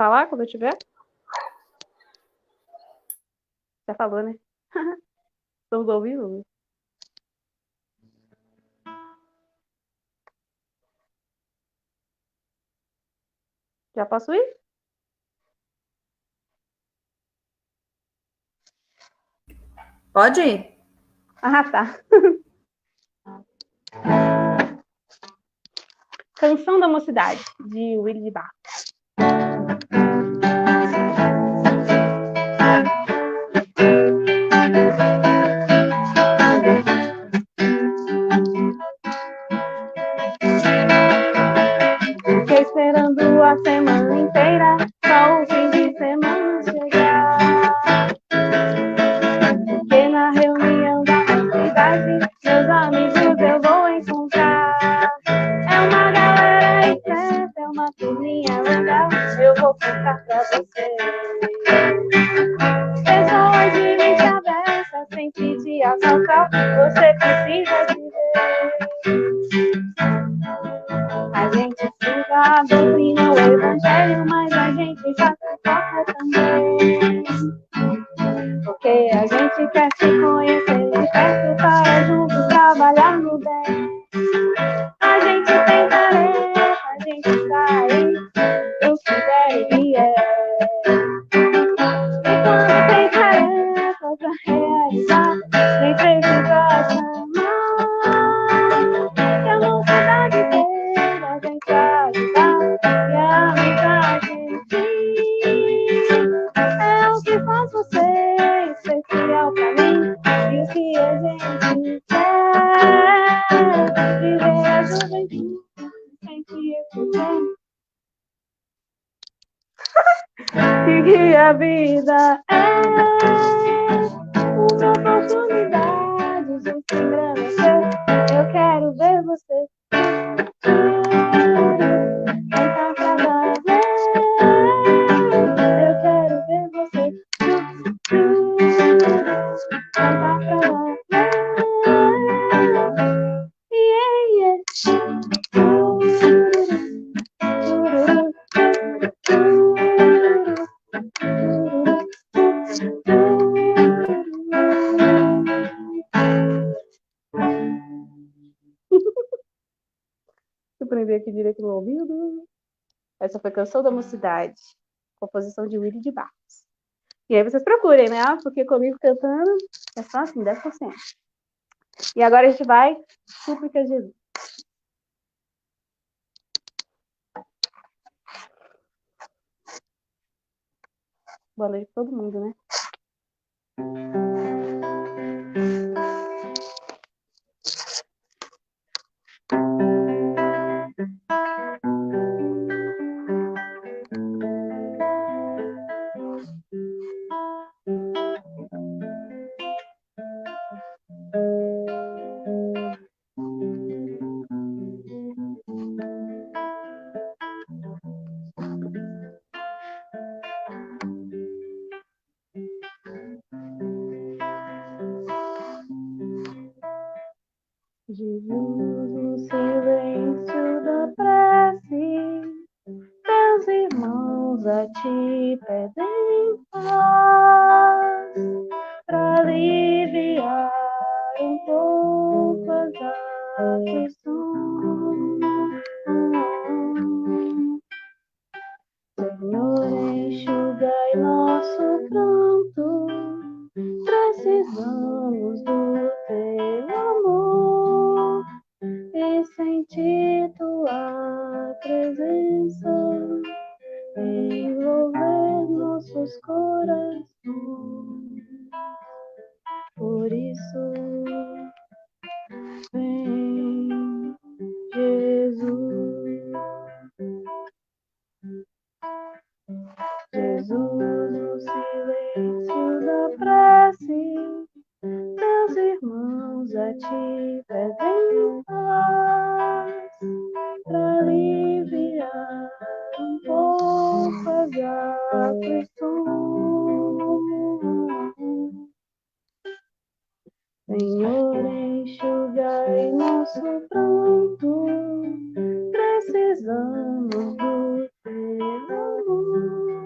falar quando eu tiver? Já falou, né? Estamos ouvindo? Já posso ir? Pode ir. Ah, tá. Canção da Mocidade, de Willy de Barros. Fiquei esperando a semana inteira, só o fim de semana chegar. Porque na reunião da mocidade, meus amigos eu vou encontrar. É uma galera esperta, é uma turminha legal, eu vou contar pra você. Pessoas de mente aberta, sem pedir açúcar, você precisa de ver. A gente estuda a doutrina, o evangelho, mas a gente já se toca também. Porque a gente quer se conhecer de perto para juntos trabalhar no bem. A gente tem tarefa, a gente tá aí, Deus quiser e vier. E quando tem tarefa pra realizar, nem precisa chamar. E a mocidade inteira vem pra ajudar, e a mensagem é o que faz você especial pra mim, e o que a gente quer, viver a juventude, sentir esse bem. E que a vida é uma oportunidade de se engrandecer. Eu quero ver você cantar pra valer. Eu quero ver você cantar pra valer. Yeah, Deixa eu prender aqui direito no ouvido. Essa foi Canção da Mocidade, composição de Willy de Barros. E aí vocês procurem, né? Porque comigo cantando é só assim, 10%. E agora a gente vai, súplica a Jesus. Boa noite pra todo mundo, né? Jesus, no silêncio da prece, teus irmãos a ti pedem paz, pra aliviar um pouco as aflições. Senhor, enxugai nosso pranto, precisamos do teu amor e sentir tua presença, envolver nossos corações. Por isso, vem, Jesus. Jesus, no silêncio da prece, teus irmãos a ti pedem paz, pra aliviar um pouco as aflições. Senhor, enxugai nosso pranto, precisamos do teu amor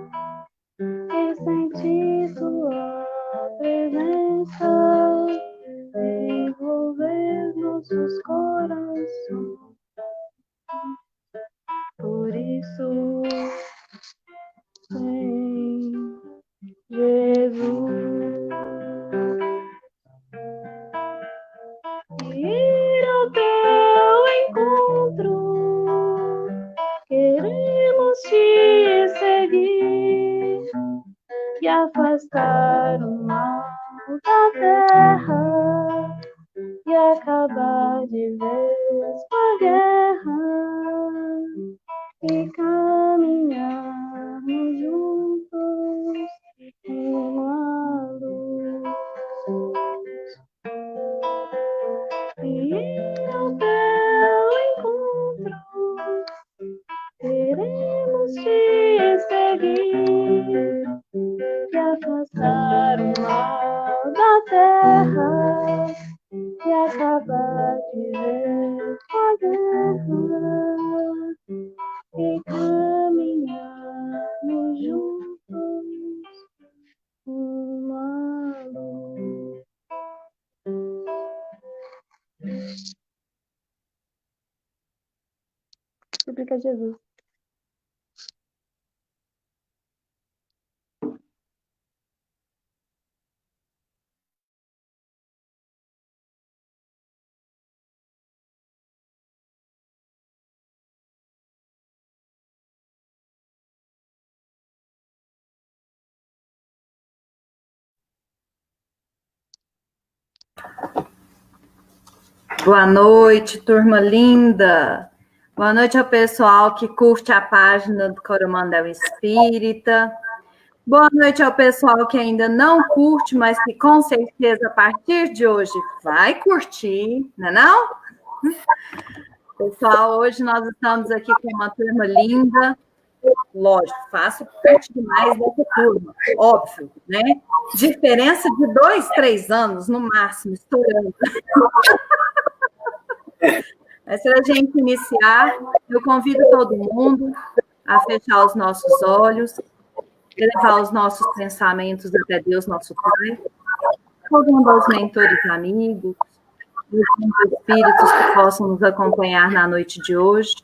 e afastar o mal da terra e acabar de vez com a guerra e caminharmos juntos rumo à luz. E ao teu encontro queremos te seguir e afastar o mal da terra e acabar de vez com a guerra e caminharmos juntos uma luz. Suplica Jesus. Boa noite, turma linda. Boa noite ao pessoal que curte a página do Coromandel Espírita. Boa noite ao pessoal que ainda não curte, mas que com certeza a partir de hoje vai curtir, não é não? Pessoal, hoje nós estamos aqui com uma turma linda. Lógico, faço parte demais dessa turma, óbvio, né? Diferença de 2, 3 anos, no máximo, estourando. Mas para a gente iniciar, eu convido todo mundo a fechar os nossos olhos, elevar os nossos pensamentos até Deus, nosso Pai, rogando aos mentores amigos, os espíritos que possam nos acompanhar na noite de hoje,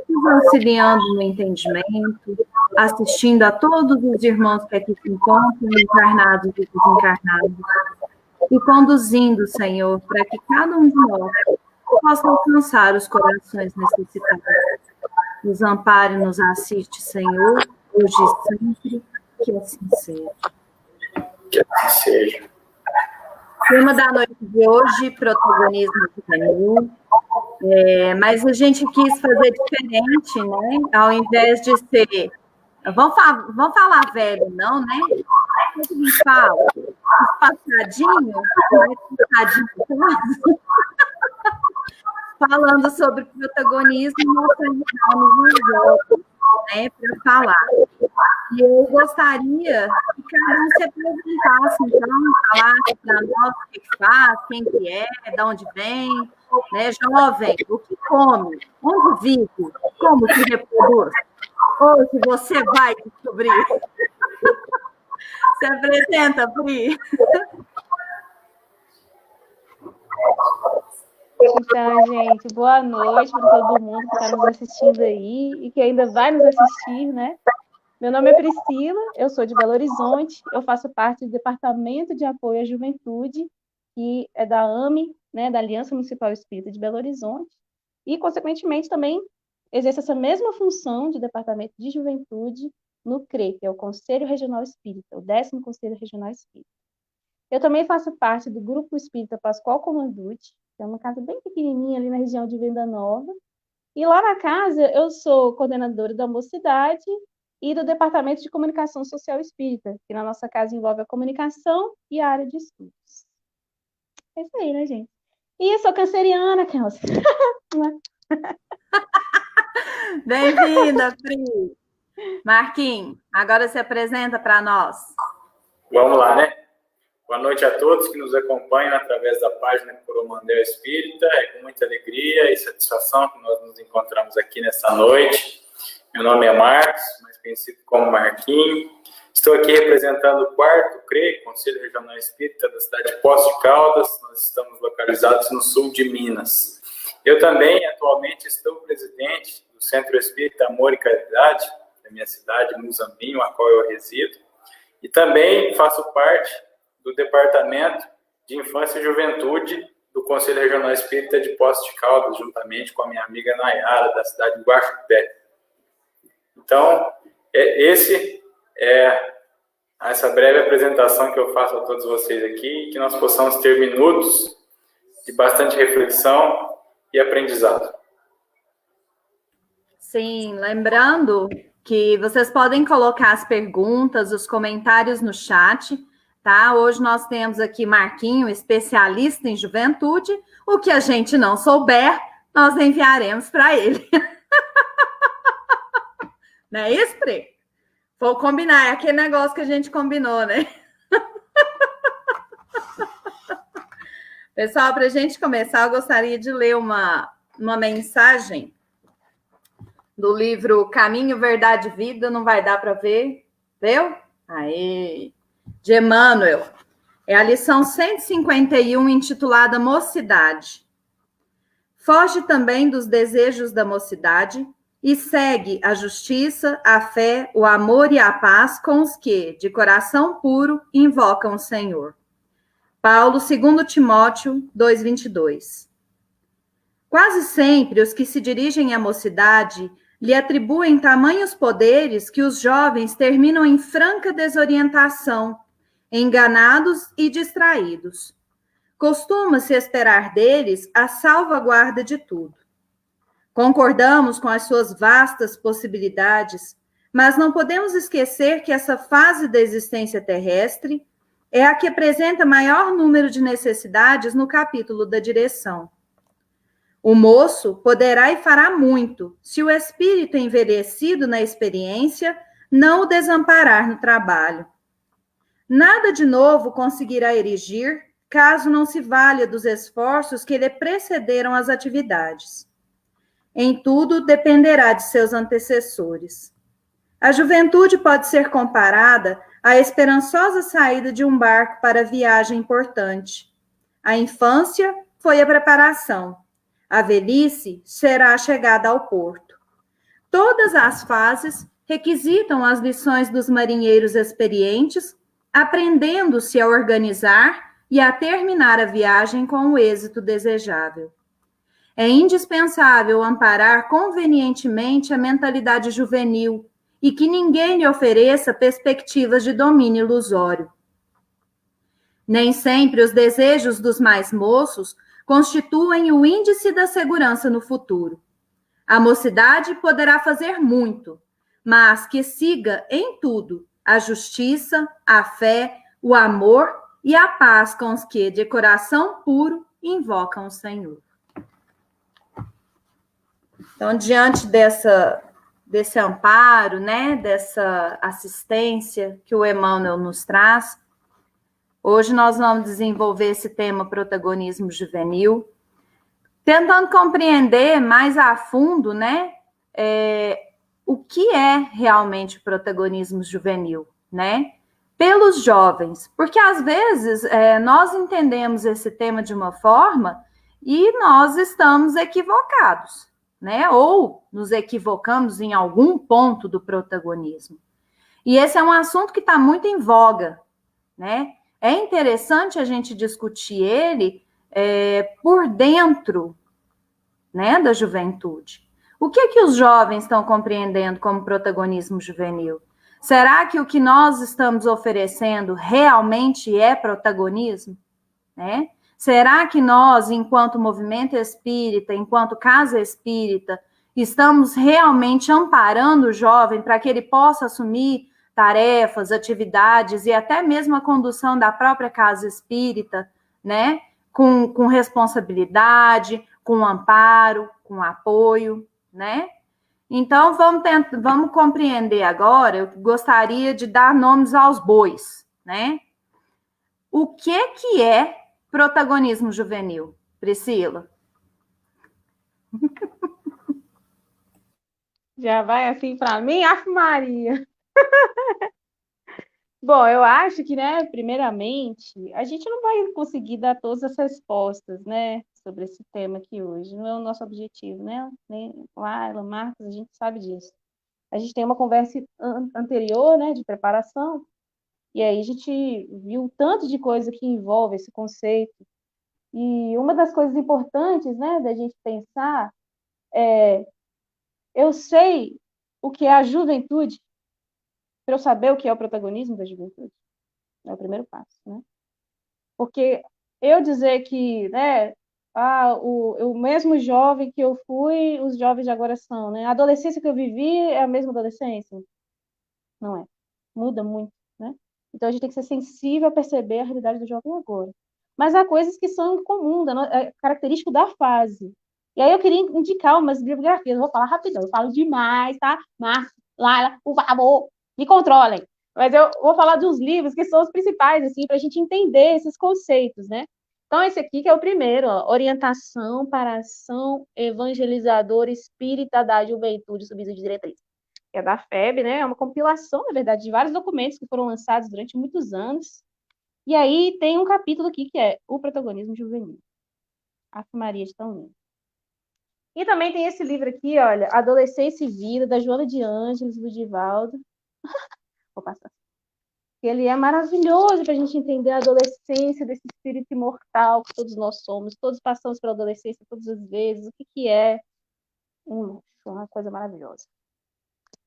nos auxiliando no entendimento, assistindo a todos os irmãos que aqui se encontram, encarnados e desencarnados, e conduzindo, Senhor, para que cada um de nós possa alcançar os corações necessitados. Nos ampare, nos assiste, Senhor, hoje e sempre, que assim seja. Que assim seja. Tema da noite de hoje, protagonismo juvenil. Mas a gente quis fazer diferente, né? Ao invés de ser... Vamos falar velho, não, né? O que a gente fala? Passadinho, falando sobre protagonismo, nós convidamos os outros, né, para falar. E eu gostaria que cada um se apresentasse, então, falasse para nós o que faz, quem que é, de onde vem, né, jovem, o que come, onde vive, como se reproduz. Hoje você vai descobrir. Se apresenta, Pri. Então, gente, boa noite para todo mundo que está nos assistindo aí e que ainda vai nos assistir, né? Meu nome é Priscila, eu sou de Belo Horizonte, eu faço parte do Departamento de Apoio à Juventude, que é da AME, né, da Aliança Municipal Espírita de Belo Horizonte, e, consequentemente, também exerço essa mesma função de Departamento de Juventude no CRE, que é o Conselho Regional Espírita, o 10º Conselho Regional Espírita. Eu também faço parte do Grupo Espírita Pascoal Comandute, que é uma casa bem pequenininha ali na região de Venda Nova, e lá na casa eu sou coordenadora da Mocidade e do Departamento de Comunicação Social Espírita, que na nossa casa envolve a comunicação e a área de estudos. É isso aí, né, gente? E eu sou canceriana, Kelsa. Bem-vinda, Pri. Marquinhos, agora se apresenta para nós. Vamos lá, né? Boa noite a todos que nos acompanham através da página Coromandel Espírita. É com muita alegria e satisfação que nós nos encontramos aqui nessa noite. Meu nome é Marcos, mais conhecido como Marquinhos. Estou aqui representando o 4º CRE, Conselho Regional Espírita da cidade de Poços de Caldas. Nós estamos localizados no sul de Minas. Eu também, atualmente, estou presidente do Centro Espírita Amor e Caridade, da minha cidade, Muzambinho, a qual eu resido. E também faço parte do Departamento de Infância e Juventude do Conselho Regional Espírita de Poços de Caldas, juntamente com a minha amiga Nayara, da cidade de Guaxupé. Então, esse é essa breve apresentação que eu faço a todos vocês aqui, que nós possamos ter minutos de bastante reflexão e aprendizado. Sim, lembrando que vocês podem colocar as perguntas, os comentários no chat, tá? Hoje nós temos aqui Marquinho, especialista em juventude. O que a gente não souber, nós enviaremos para ele. Não é isso, Pri? Vou combinar, é aquele negócio que a gente combinou, né? Pessoal, para a gente começar, eu gostaria de ler uma mensagem do livro Caminho, Verdade e Vida. Não vai dar para ver, viu? Aí, de Emmanuel. É a lição 151, intitulada Mocidade. Foge também dos desejos da mocidade e segue a justiça, a fé, o amor e a paz com os que, de coração puro, invocam o Senhor. Paulo, 2 Timóteo 2:22. Quase sempre os que se dirigem à mocidade lhe atribuem tamanhos poderes que os jovens terminam em franca desorientação, enganados e distraídos. Costuma-se esperar deles a salvaguarda de tudo. Concordamos com as suas vastas possibilidades, mas não podemos esquecer que essa fase da existência terrestre é a que apresenta maior número de necessidades no capítulo da direção. O moço poderá e fará muito, se o espírito envelhecido na experiência não o desamparar no trabalho. Nada de novo conseguirá erigir, caso não se valha dos esforços que lhe precederam as atividades. Em tudo dependerá de seus antecessores. A juventude pode ser comparada à esperançosa saída de um barco para a viagem importante. A infância foi a preparação. A velhice será a chegada ao porto. Todas as fases requisitam as lições dos marinheiros experientes, aprendendo-se a organizar e a terminar a viagem com o êxito desejável. É indispensável amparar convenientemente a mentalidade juvenil e que ninguém lhe ofereça perspectivas de domínio ilusório. Nem sempre os desejos dos mais moços constituem o índice da segurança no futuro. A mocidade poderá fazer muito, mas que siga em tudo a justiça, a fé, o amor e a paz com os que, de coração puro, invocam o Senhor. Então, diante desse amparo, né, dessa assistência que o Emmanuel nos traz, hoje nós vamos desenvolver esse tema protagonismo juvenil, tentando compreender mais a fundo, né, o que é realmente o protagonismo juvenil, né, pelos jovens, porque às vezes nós entendemos esse tema de uma forma e nós estamos equivocados, né? Ou nos equivocamos em algum ponto do protagonismo. E esse é um assunto que está muito em voga, né? É interessante a gente discutir ele por dentro, né, da juventude. O que os jovens estão compreendendo como protagonismo juvenil? Será que o que nós estamos oferecendo realmente é protagonismo, né? Será que nós, enquanto movimento espírita, enquanto casa espírita, estamos realmente amparando o jovem para que ele possa assumir tarefas, atividades e até mesmo a condução da própria casa espírita, né? Com responsabilidade, com amparo, com apoio, né? Então, vamos compreender agora, eu gostaria de dar nomes aos bois, né? O que é protagonismo juvenil, Priscila? Já vai assim para mim, Ave Maria. Bom, eu acho que, né, primeiramente, a gente não vai conseguir dar todas as respostas, né, sobre esse tema aqui hoje. Não é o nosso objetivo, né? Nem Laila, Marcos, a gente sabe disso. A gente tem uma conversa anterior, né, de preparação, e aí a gente viu tanto de coisa que envolve esse conceito. E uma das coisas importantes, né, da gente pensar eu sei o que é a juventude, para eu saber o que é o protagonismo da juventude? É o primeiro passo, né? Porque eu dizer que, né, o mesmo jovem que eu fui, os jovens de agora são, né? A adolescência que eu vivi é a mesma adolescência? Não é. Muda muito, né? Então a gente tem que ser sensível a perceber a realidade do jovem agora. Mas há coisas que são comuns, é característico da fase. E aí eu queria indicar umas bibliografias, eu vou falar rapidão, eu falo demais, tá? Marcos, Laila, por favor, me controlem. Mas eu vou falar de uns livros que são os principais, assim, para a gente entender esses conceitos, né? Então, esse aqui que é o primeiro, ó, Orientação para a Ação Evangelizadora Espírita da Juventude, Subsídio de Diretriz. É da FEB, né? É uma compilação, na verdade, de vários documentos que foram lançados durante muitos anos. E aí tem um capítulo aqui que é o protagonismo juvenil. Ave Maria de tão lindo. E também tem esse livro aqui, olha, Adolescência e Vida, da Joana de Ângeles, do Divaldo. Vou passar. Ele é maravilhoso para a gente entender a adolescência desse espírito imortal que todos nós somos. Todos passamos pela adolescência todas as vezes. O que é um luxo, uma coisa maravilhosa.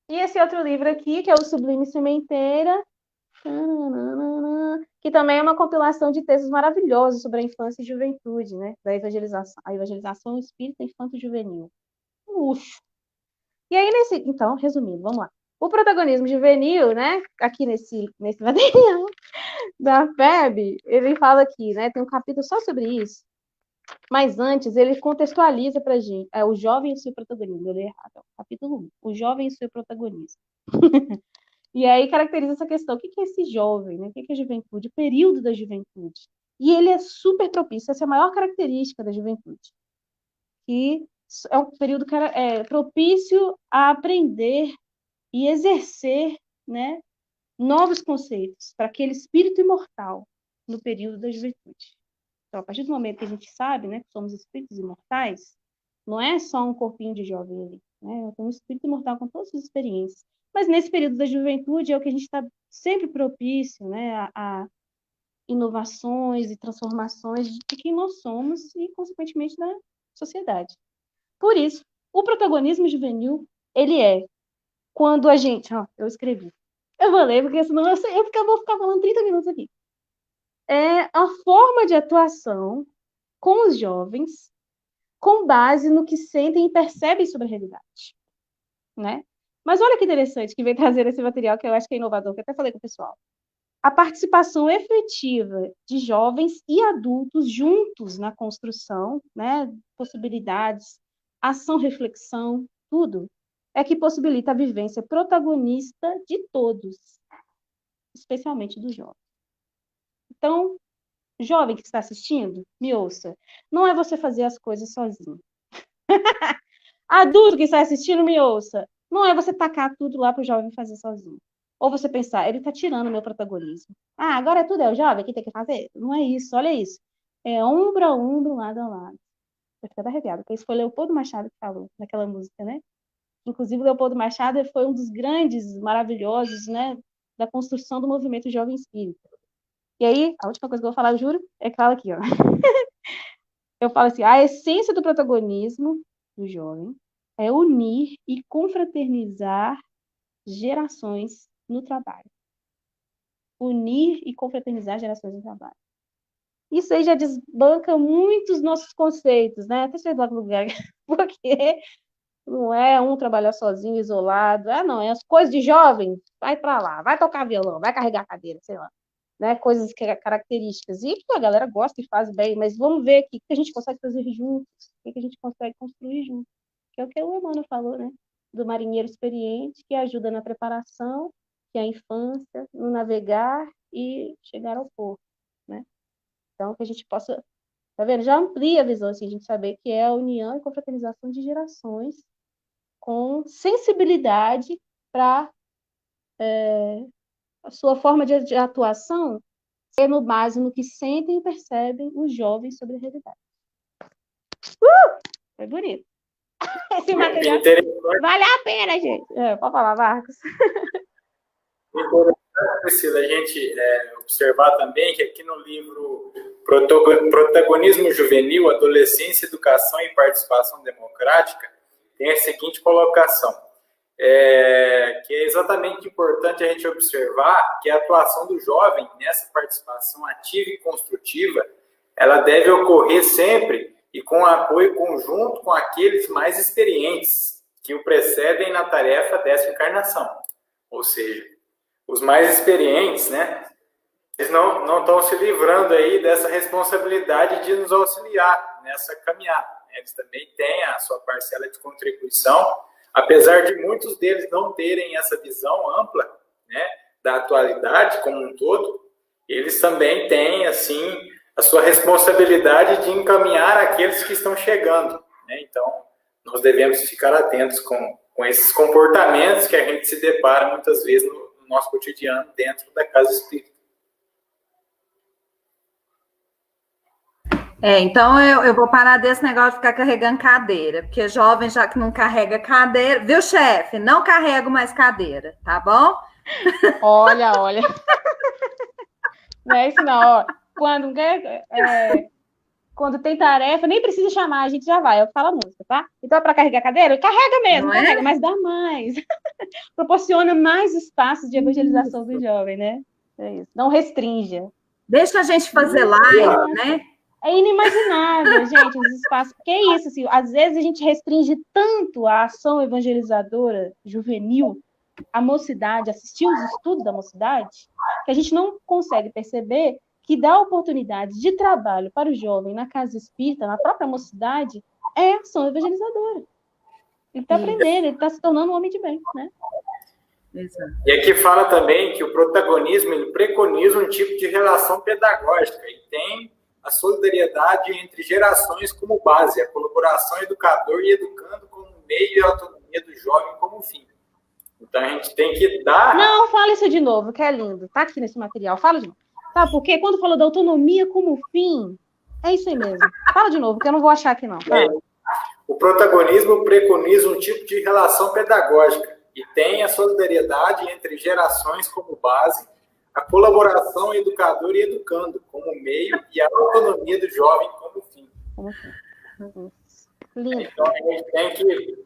E esse outro livro aqui, que é o Sublime Sementeira, que também é uma compilação de textos maravilhosos sobre a infância e juventude, né? Da evangelização, a evangelização espírita infanto-juvenil. Um luxo. E aí, então, resumindo, vamos lá. O protagonismo juvenil, né? Aqui nesse material da FEB, ele fala aqui, né? Tem um capítulo só sobre isso. Mas antes, ele contextualiza para a gente. O jovem e o seu protagonismo. Eu li errado. Capítulo 1. O jovem e o seu protagonismo. E aí caracteriza essa questão. O que é esse jovem? Né? O que é a juventude? O período da juventude. E ele é super propício. Essa é a maior característica da juventude. Que é um período propício a aprender e exercer, né, novos conceitos para aquele espírito imortal no período da juventude. Então, a partir do momento que a gente sabe, né, que somos espíritos imortais, não é só um corpinho de jovem ali, né? É um espírito imortal com todas as experiências. Mas nesse período da juventude é o que a gente está sempre propício, né, a inovações e transformações de quem nós somos e, consequentemente, da sociedade. Por isso, o protagonismo juvenil, ele é quando a gente... eu escrevi. Eu vou ler, porque senão eu vou ficar falando 30 minutos aqui. É a forma de atuação com os jovens com base no que sentem e percebem sobre a realidade, né? Mas olha que interessante que vem trazer esse material que eu acho que é inovador, que eu até falei com o pessoal. A participação efetiva de jovens e adultos juntos na construção, né? Possibilidades, ação, reflexão, tudo, é que possibilita a vivência protagonista de todos, especialmente dos jovens. Então, jovem que está assistindo, me ouça. Não é você fazer as coisas sozinho. Adulto que está assistindo, me ouça. Não é você tacar tudo lá para o jovem fazer sozinho. Ou você pensar, ele está tirando o meu protagonismo. Agora tudo é o jovem que tem que fazer? Não é isso, olha isso. É ombro a ombro, lado a lado. Eu fico até arrepiada, porque isso foi Leopoldo Machado que falou naquela música, né? Inclusive, Leopoldo Machado foi um dos grandes, maravilhosos, né, da construção do movimento Jovem Espírita. E aí, a última coisa que eu vou falar, eu juro, é que fala aqui, ó. Eu falo assim, a essência do protagonismo do jovem é unir e confraternizar gerações no trabalho. Unir e confraternizar gerações no trabalho. Isso aí já desbanca muitos nossos conceitos, né? Até sair do lugar, porque não é um trabalhar sozinho, isolado. Não, é as coisas de jovem, vai para lá, vai tocar violão, vai carregar a cadeira, sei lá. Né, coisas características. E a galera gosta e faz bem, mas vamos ver aqui o que a gente consegue fazer juntos, o que a gente consegue construir juntos. Que é o que o Emmanuel falou, né? Do marinheiro experiente, que ajuda na preparação, que é a infância, no navegar e chegar ao porto, né? Então, que a gente possa, tá vendo? Já amplia a visão, assim, a gente saber que é a união e confraternização de gerações com sensibilidade para a sua forma de atuação é no base no que sentem e percebem os jovens sobre a realidade. Foi bonito. Esse material vale a pena, gente. Pode falar, Marcos. Interessante, Priscila, a gente observar também que aqui no livro Protagonismo Juvenil, Adolescência, Educação e Participação Democrática, tem a seguinte colocação. que é exatamente importante a gente observar que a atuação do jovem nessa participação ativa e construtiva, ela deve ocorrer sempre e com apoio conjunto com aqueles mais experientes que o precedem na tarefa dessa encarnação. Ou seja, os mais experientes, né, eles não estão se livrando aí dessa responsabilidade de nos auxiliar nessa caminhada. Eles também têm a sua parcela de contribuição, apesar de muitos deles não terem essa visão ampla, né, da atualidade como um todo, eles também têm, assim, a sua responsabilidade de encaminhar aqueles que estão chegando, né? Então, nós devemos ficar atentos com esses comportamentos que a gente se depara muitas vezes no nosso cotidiano dentro da casa espírita. Então eu vou parar desse negócio de ficar carregando cadeira, porque jovem já que não carrega cadeira, viu, chefe? Não carrego mais cadeira, tá bom? Olha. Não é isso não, ó. Quando tem tarefa, nem precisa chamar, a gente já vai, eu falo a música, tá? Então, para carregar cadeira, carrega mesmo, carrega, mas dá mais. Proporciona mais espaços de evangelização do jovem, né? É isso. Não restrinja. Deixa a gente fazer live, né? É inimaginável, gente, os espaços. Porque é isso, assim, às vezes a gente restringe tanto a ação evangelizadora juvenil, a mocidade, assistir os estudos da mocidade, que a gente não consegue perceber que dá oportunidade de trabalho para o jovem na casa espírita, na própria mocidade, é ação evangelizadora. Ele está aprendendo, ele está se tornando um homem de bem, né? Exato. E aqui fala também que o protagonismo ele preconiza um tipo de relação pedagógica e tem a solidariedade entre gerações como base, a colaboração educador e educando como meio e a autonomia do jovem como fim. Então, a gente tem que dar... Não, fala isso de novo, que é lindo. Tá aqui nesse material, fala de novo. Tá, porque quando falou da autonomia como fim, é isso aí mesmo. Fala de novo, que eu não vou achar aqui, não. Fala. O protagonismo preconiza um tipo de relação pedagógica e tem a solidariedade entre gerações como base, a colaboração educador e educando como meio e a autonomia do jovem como fim. Lindo. Então, a gente tem que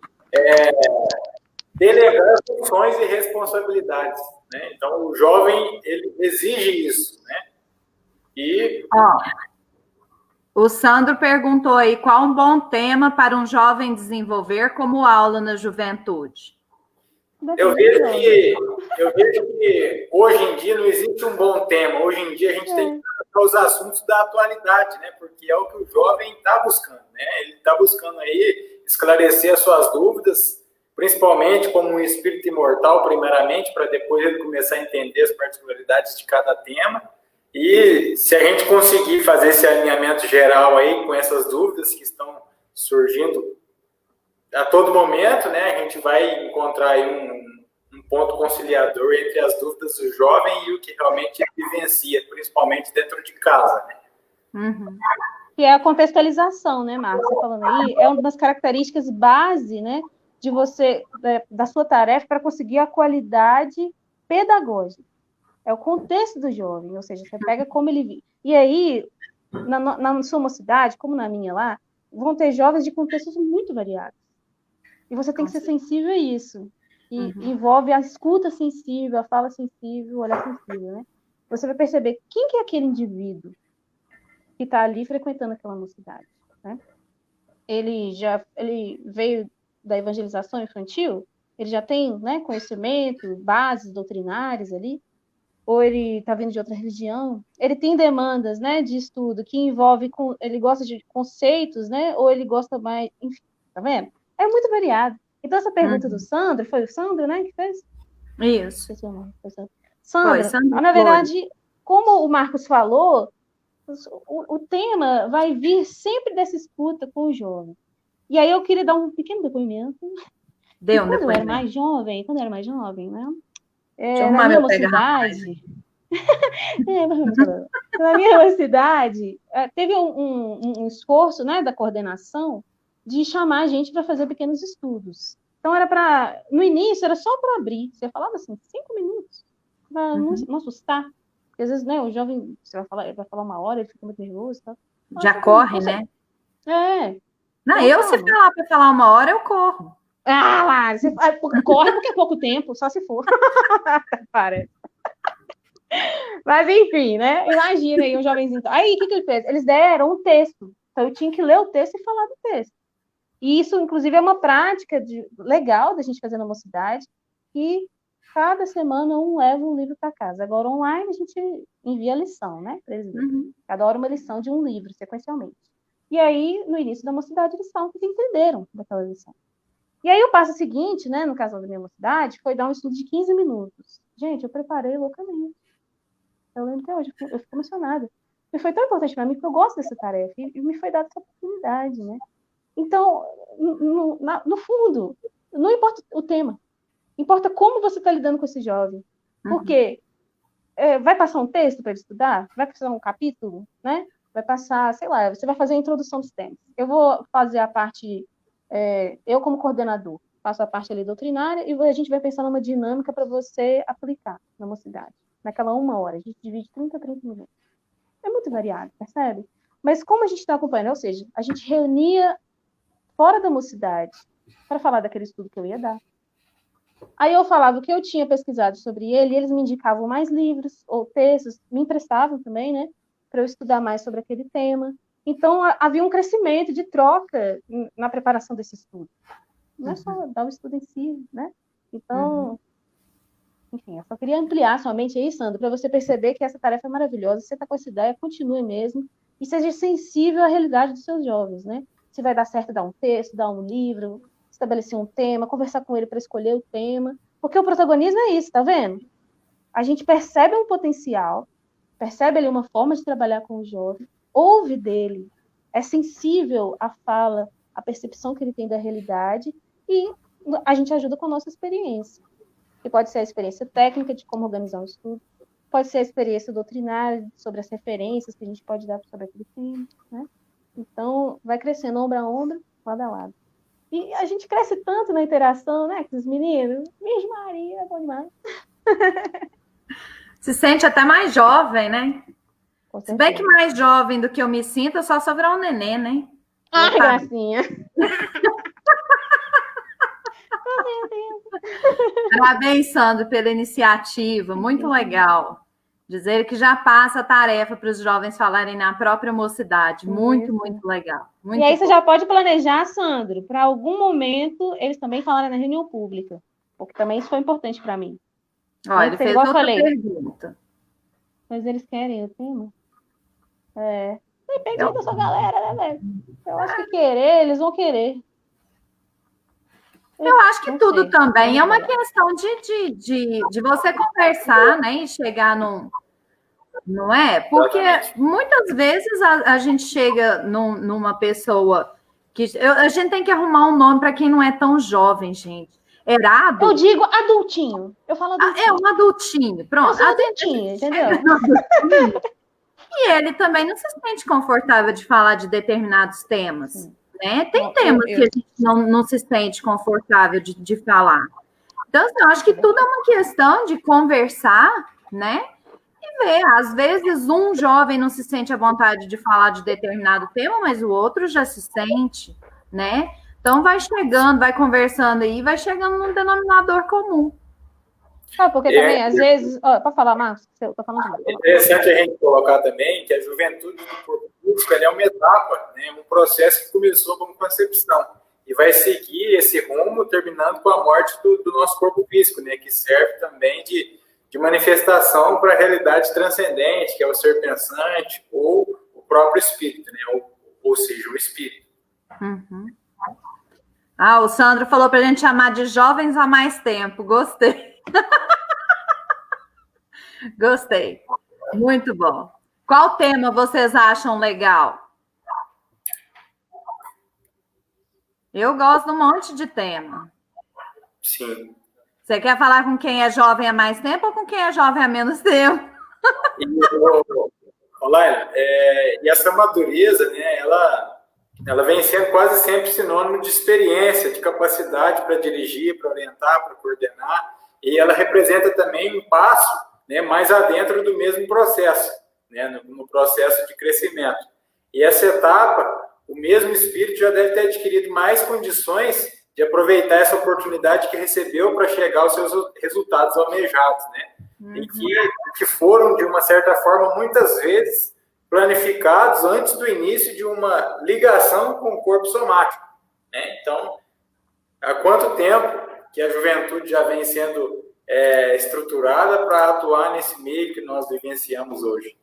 delegar funções e responsabilidades, né? Então, o jovem, ele exige isso, né? E... o Sandro perguntou aí, qual um bom tema para um jovem desenvolver como aula na juventude? Eu vejo que hoje em dia não existe um bom tema. Hoje em dia a gente tem que tratar os assuntos da atualidade, né? Porque é o que o jovem está buscando, né? Ele está buscando aí esclarecer as suas dúvidas, principalmente como um espírito imortal, primeiramente, para depois ele começar a entender as particularidades de cada tema. E se a gente conseguir fazer esse alinhamento geral aí com essas dúvidas que estão surgindo a todo momento, né, a gente vai encontrar aí um ponto conciliador entre as dúvidas do jovem e o que realmente ele vivencia, principalmente dentro de casa, né? Uhum. Que é a contextualização, né, Márcia? Falando aí, é uma das características base, né, de você, da sua tarefa para conseguir a qualidade pedagógica. É o contexto do jovem, ou seja, você pega como ele vive. E aí, na sua mocidade, como na minha lá, vão ter jovens de contextos muito variados. E você tem que ser sensível a isso. E envolve a escuta sensível, a fala sensível, o olhar sensível, né? Você vai perceber quem que é aquele indivíduo que está ali frequentando aquela mocidade, né? Ele veio da evangelização infantil, ele já tem, né, conhecimento, bases doutrinárias ali, ou ele está vindo de outra religião, ele tem demandas, né, de estudo que envolve, ele gosta de conceitos, né, ou ele gosta mais, enfim, tá vendo? É muito variado. Então, essa pergunta do Sandro, foi o Sandro, né, que fez? Isso. Sandro, na verdade, como o Marcos falou, o tema vai vir sempre dessa escuta com o jovem. E aí eu queria dar um pequeno depoimento. Quando eu era mais jovem, né? Na minha mocidade, na minha mocidade, teve um esforço, né, da coordenação de chamar a gente para fazer pequenos estudos. Então, no início, era só para abrir. Você falava assim, 5 minutos, para não assustar. Porque, às vezes, né, o jovem, ele vai falar 1 hora, ele fica muito nervoso. Tá? Já corre, né? É. Não, se falar para falar 1 hora, eu corro. Ah, lá, você corre porque é pouco tempo, só se for. Parece. Mas, enfim, né? Imagina aí um jovenzinho. Aí, o que ele fez? Eles deram um texto. Então, eu tinha que ler o texto e falar do texto. E isso, inclusive, é uma prática legal da gente fazer na mocidade, que cada semana um leva um livro para casa. Agora, online, a gente envia a lição, né? Cada hora uma lição de um livro, sequencialmente. E aí, no início da mocidade, eles falam que entenderam daquela lição. E aí, o passo seguinte, né, no casal da minha mocidade, foi dar um estudo de 15 minutos. Gente, eu preparei loucamente. Eu lembro até hoje, eu fico emocionada. E foi tão importante para mim, porque eu gosto dessa tarefa, e me foi dada essa oportunidade, né? Então, no fundo, não importa o tema, importa como você está lidando com esse jovem. Porque vai passar um texto para ele estudar? Vai passar um capítulo? Né? Vai passar, sei lá, você vai fazer a introdução dos temas. Eu vou fazer a parte, eu como coordenador, faço a parte ali doutrinária, e a gente vai pensar numa dinâmica para você aplicar na mocidade. Naquela 1 hora, a gente divide 30 minutos. É muito variado, percebe? Mas como a gente está acompanhando, ou seja, a gente reunia fora da mocidade para falar daquele estudo que eu ia dar. Aí eu falava o que eu tinha pesquisado sobre ele, e eles me indicavam mais livros ou textos, me emprestavam também, né, para eu estudar mais sobre aquele tema. Então, havia um crescimento de troca na preparação desse estudo. Não é só dar o estudo em si, né? Então, enfim, eu só queria ampliar somente aí, Sandro, para você perceber que essa tarefa é maravilhosa. Você está com essa ideia, continue mesmo, e seja sensível à realidade dos seus jovens, né? Se vai dar certo dar um texto, dar um livro, estabelecer um tema, conversar com ele para escolher o tema, porque o protagonismo é isso, tá vendo? A gente percebe um potencial, percebe ali uma forma de trabalhar com o jovem, ouve dele, é sensível à fala, à percepção que ele tem da realidade, e a gente ajuda com a nossa experiência, que pode ser a experiência técnica de como organizar um estudo, pode ser a experiência doutrinária sobre as referências que a gente pode dar sobre aquele tema, né? Então, vai crescendo ombro a ombro, lado a lado. E a gente cresce tanto na interação, né, com os meninos. Virgem Maria, é bom demais. Se sente até mais jovem, né? Se bem que mais jovem do que eu me sinto, eu só sou virar um neném, né? Ah, gracinha. Parabéns, Sandro, pela iniciativa. Muito legal. Dizer que já passa a tarefa para os jovens falarem na própria mocidade. Muito, muito legal. Muito e aí você já pode planejar, Sandro, para algum momento eles também falarem na reunião pública. Porque também isso foi importante para mim. Olha, ele fez outra pergunta. Mas eles querem o tema? Depende da sua galera, né, velho? Eu acho que eles vão querer. Eu acho que tudo também é uma questão de você conversar, né? E chegar num... Não é? Porque muitas vezes a gente chega numa pessoa que... a gente tem que arrumar um nome para quem não é tão jovem, gente. Errado? Eu digo adultinho. Eu falo adultinho. É um adultinho. Pronto. Eu sou adultinho, entendeu? E ele também não se sente confortável de falar de determinados temas. Né? Tem temas que a gente não se sente confortável de falar. Então, assim, eu acho que tudo é uma questão de conversar, né? E ver. Às vezes, um jovem não se sente à vontade de falar de determinado tema, mas o outro já se sente, né? Então, vai chegando, vai conversando aí, vai chegando num denominador comum. Porque também, às vezes... Pode falar, Marcos? Eu tô falando demais. É interessante a gente colocar também que a juventude do corpo físico é uma etapa, né, um processo que começou como concepção e vai seguir esse rumo terminando com a morte do nosso corpo físico, né, que serve também de manifestação para a realidade transcendente, que é o ser pensante ou o próprio espírito, né, ou seja, o espírito. O Sandro falou para a gente chamar de jovens há mais tempo. Gostei. Gostei. Muito bom. Qual tema vocês acham legal? Eu gosto de um monte de tema. Sim. Você quer falar com quem é jovem há mais tempo ou com quem é jovem há menos tempo? Laila, e essa madureza, né, ela vem sendo quase sempre sinônimo de experiência, de capacidade para dirigir, para orientar, para coordenar, e ela representa também um passo, né, mais adentro do mesmo processo, né, no processo de crescimento. E essa etapa, o mesmo espírito já deve ter adquirido mais condições de aproveitar essa oportunidade que recebeu para chegar aos seus resultados almejados, né? E que foram, de uma certa forma, muitas vezes planificados antes do início de uma ligação com o corpo somático, né? Então, há quanto tempo que a juventude já vem sendo estruturada para atuar nesse meio que nós vivenciamos hoje?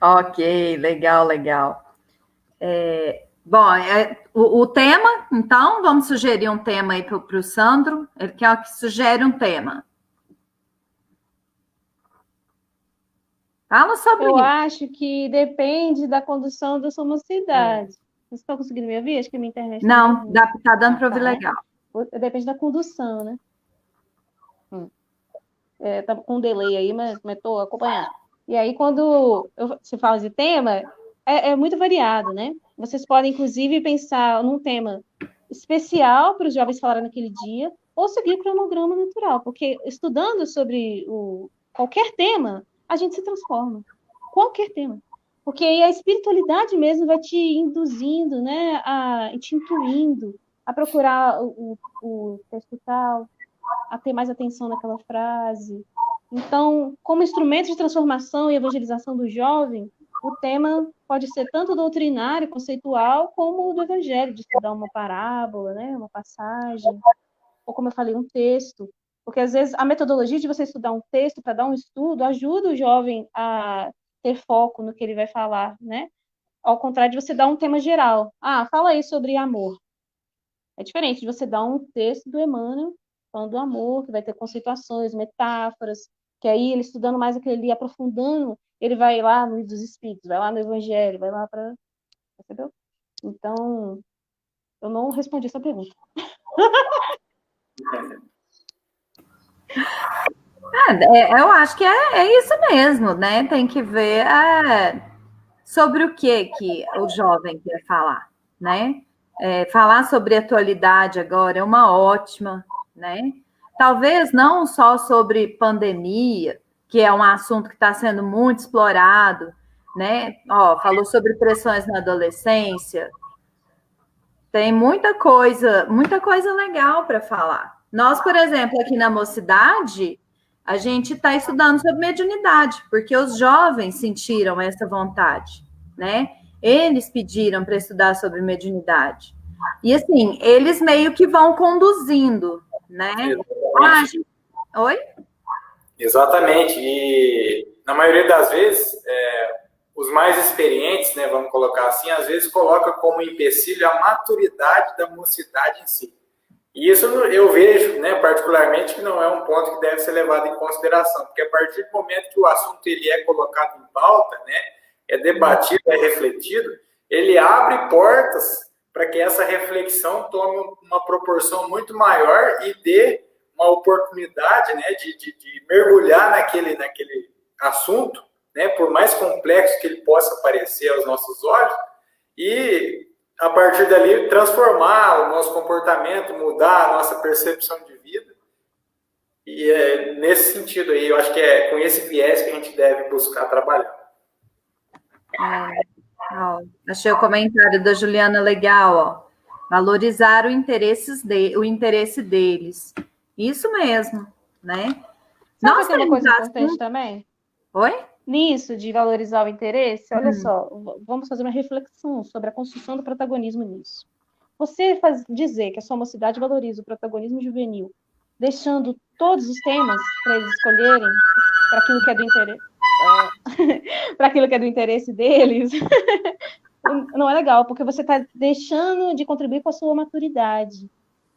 Ok, legal. Bom, o tema, então, vamos sugerir um tema aí para o Sandro. Ele quer que sugere um tema. Fala sobre isso. Eu acho que depende da condução da sua mocidade. Vocês estão conseguindo me ouvir? Acho que a minha internet não está dando para ouvir legal. Depende da condução, né? Tá com um delay aí, mas estou acompanhando. E aí, quando se fala de tema, é muito variado, né? Vocês podem, inclusive, pensar num tema especial para os jovens falarem naquele dia, ou seguir o cronograma natural, porque estudando sobre qualquer tema, a gente se transforma. Qualquer tema. Porque aí a espiritualidade mesmo vai te induzindo, né, te intuindo a procurar o texto tal, a ter mais atenção naquela frase. Então, como instrumento de transformação e evangelização do jovem, o tema pode ser tanto doutrinário, conceitual, como do evangelho, de estudar uma parábola, né, uma passagem, ou como eu falei, um texto. Porque, às vezes, a metodologia de você estudar um texto para dar um estudo ajuda o jovem a ter foco no que ele vai falar, né? Ao contrário de você dar um tema geral. Fala aí sobre amor. É diferente de você dar um texto do Emmanuel falando do amor, que vai ter conceituações, metáforas, que aí ele estudando mais aquele ali, aprofundando, ele vai lá no Livro dos Espíritos, vai lá no Evangelho, vai lá para... Entendeu? Então, eu não respondi essa pergunta. Eu acho que é isso mesmo, né? Tem que ver sobre o que o jovem quer falar, né? Falar sobre atualidade agora é uma ótima, né? Talvez não só sobre pandemia, que é um assunto que está sendo muito explorado, né? Falou sobre pressões na adolescência. Tem muita coisa legal para falar. Nós, por exemplo, aqui na Mocidade, a gente está estudando sobre mediunidade, porque os jovens sentiram essa vontade, né? Eles pediram para estudar sobre mediunidade. E, assim, eles meio que vão conduzindo, né? Oi? Exatamente. E, na maioria das vezes, os mais experientes, né, vamos colocar assim, às vezes coloca como empecilho a maturidade da mocidade em si. E isso eu vejo, né, particularmente, que não é um ponto que deve ser levado em consideração, porque a partir do momento que o assunto ele é colocado em pauta, né, é debatido, é refletido, ele abre portas para que essa reflexão tome uma proporção muito maior e dê uma oportunidade, né, de mergulhar naquele assunto, né, por mais complexo que ele possa parecer aos nossos olhos, e a partir dali transformar o nosso comportamento, mudar a nossa percepção de vida. E é nesse sentido aí, eu acho que é com esse viés que a gente deve buscar trabalhar. Achei o comentário da Juliana legal, valorizar o interesse deles. Isso mesmo, né? Sabe que é uma coisa importante também? Oi? Nisso, de valorizar o interesse, olha só, vamos fazer uma reflexão sobre a construção do protagonismo nisso. Você dizer que a sua mocidade valoriza o protagonismo juvenil, deixando todos os temas para eles escolherem para aquilo que é do interesse, para aquilo que é do interesse deles, não é legal, porque você está deixando de contribuir com a sua maturidade,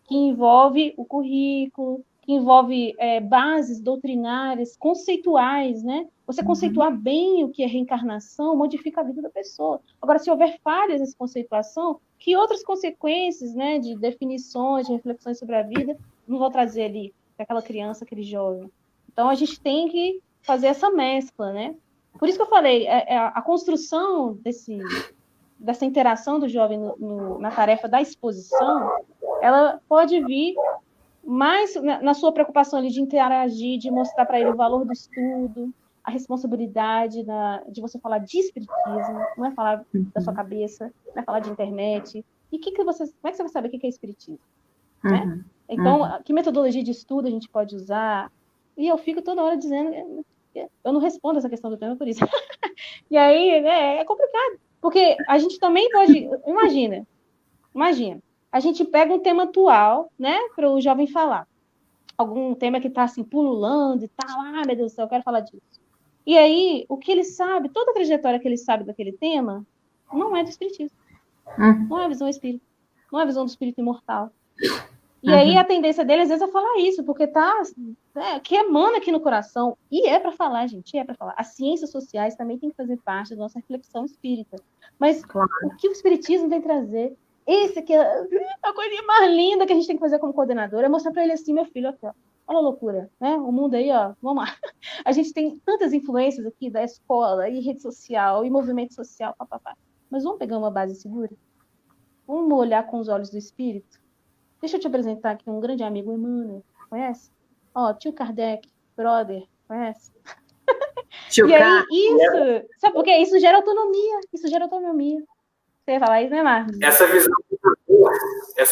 que envolve o currículo, que envolve bases doutrinárias, conceituais, né? Você conceituar bem o que é reencarnação modifica a vida da pessoa. Agora, se houver falhas nessa conceituação, que outras consequências, né, de definições, de reflexões sobre a vida, não vão trazer ali para aquela criança, aquele jovem? Então, a gente tem que fazer essa mescla, né? Por isso que eu falei, a construção dessa interação do jovem na tarefa da exposição, ela pode vir mais na sua preocupação ali de interagir, de mostrar para ele o valor do estudo, a responsabilidade de você falar de espiritismo, não é falar da sua cabeça, não é falar de internet. E como é que você vai saber o que é espiritismo? Né? Então, que metodologia de estudo a gente pode usar? E eu fico toda hora dizendo, eu não respondo essa questão do tema por isso. E aí, né, é complicado, porque a gente também pode, imagina, a gente pega um tema atual, né, para o jovem falar, algum tema que está assim, pululando e tal, meu Deus do céu, eu quero falar disso. E aí, o que ele sabe, toda a trajetória que ele sabe daquele tema, não é do espiritismo. Não é a visão espírita. Não é a visão do espírito imortal. E aí, a tendência dele, às vezes, é falar isso, porque que emana aqui no coração. E é para falar, gente, é para falar. As ciências sociais também têm que fazer parte da nossa reflexão espírita. Mas o que o espiritismo vem trazer, esse aqui é a coisa mais linda que a gente tem que fazer como coordenador, é mostrar para ele assim, meu filho, aqui, ó. Olha a loucura, né? O mundo aí, ó, vamos lá. A gente tem tantas influências aqui da escola, e rede social, e movimento social, papapá. Mas vamos pegar uma base segura? Vamos olhar com os olhos do espírito? Deixa eu te apresentar aqui um grande amigo, Emmanuel, conhece? Ó, tio Kardec, brother, conhece? Tio E aí, isso, sabe por quê? Isso gera autonomia. Você ia falar isso, né, Marcos? Essa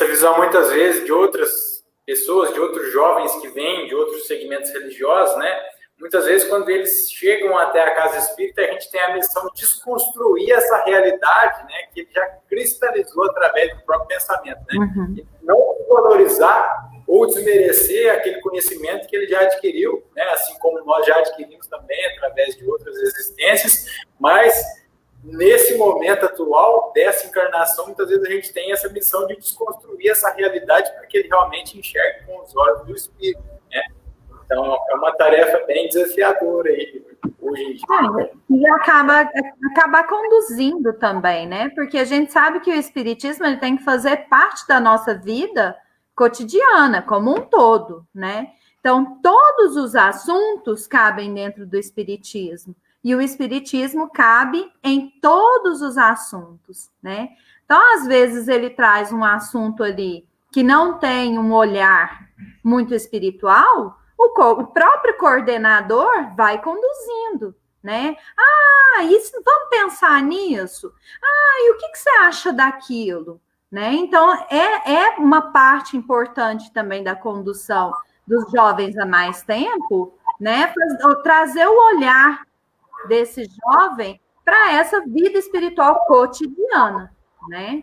visão, muitas vezes, de outras pessoas, de outros jovens que vêm de outros segmentos religiosos, né? Muitas vezes, quando eles chegam até a casa espírita, a gente tem a missão de desconstruir essa realidade, né? Que ele já cristalizou através do próprio pensamento, né? E não valorizar ou desmerecer aquele conhecimento que ele já adquiriu, né? Assim como nós já adquirimos também através de outras existências, mas nesse momento atual dessa encarnação, muitas vezes a gente tem essa missão de desconstruir essa realidade para que ele realmente enxergue com os olhos do espírito, né? Então, é uma tarefa bem desafiadora aí, hoje em dia. E acaba conduzindo também, né? Porque a gente sabe que o espiritismo ele tem que fazer parte da nossa vida cotidiana, como um todo, né? Então, todos os assuntos cabem dentro do espiritismo. E o espiritismo cabe em todos os assuntos, né? Então, às vezes, ele traz um assunto ali que não tem um olhar muito espiritual, o próprio coordenador vai conduzindo, né? Isso, vamos pensar nisso? E o que você acha daquilo? Né? Então, é uma parte importante também da condução dos jovens há mais tempo, né? Trazer o olhar desse jovem para essa vida espiritual cotidiana, né?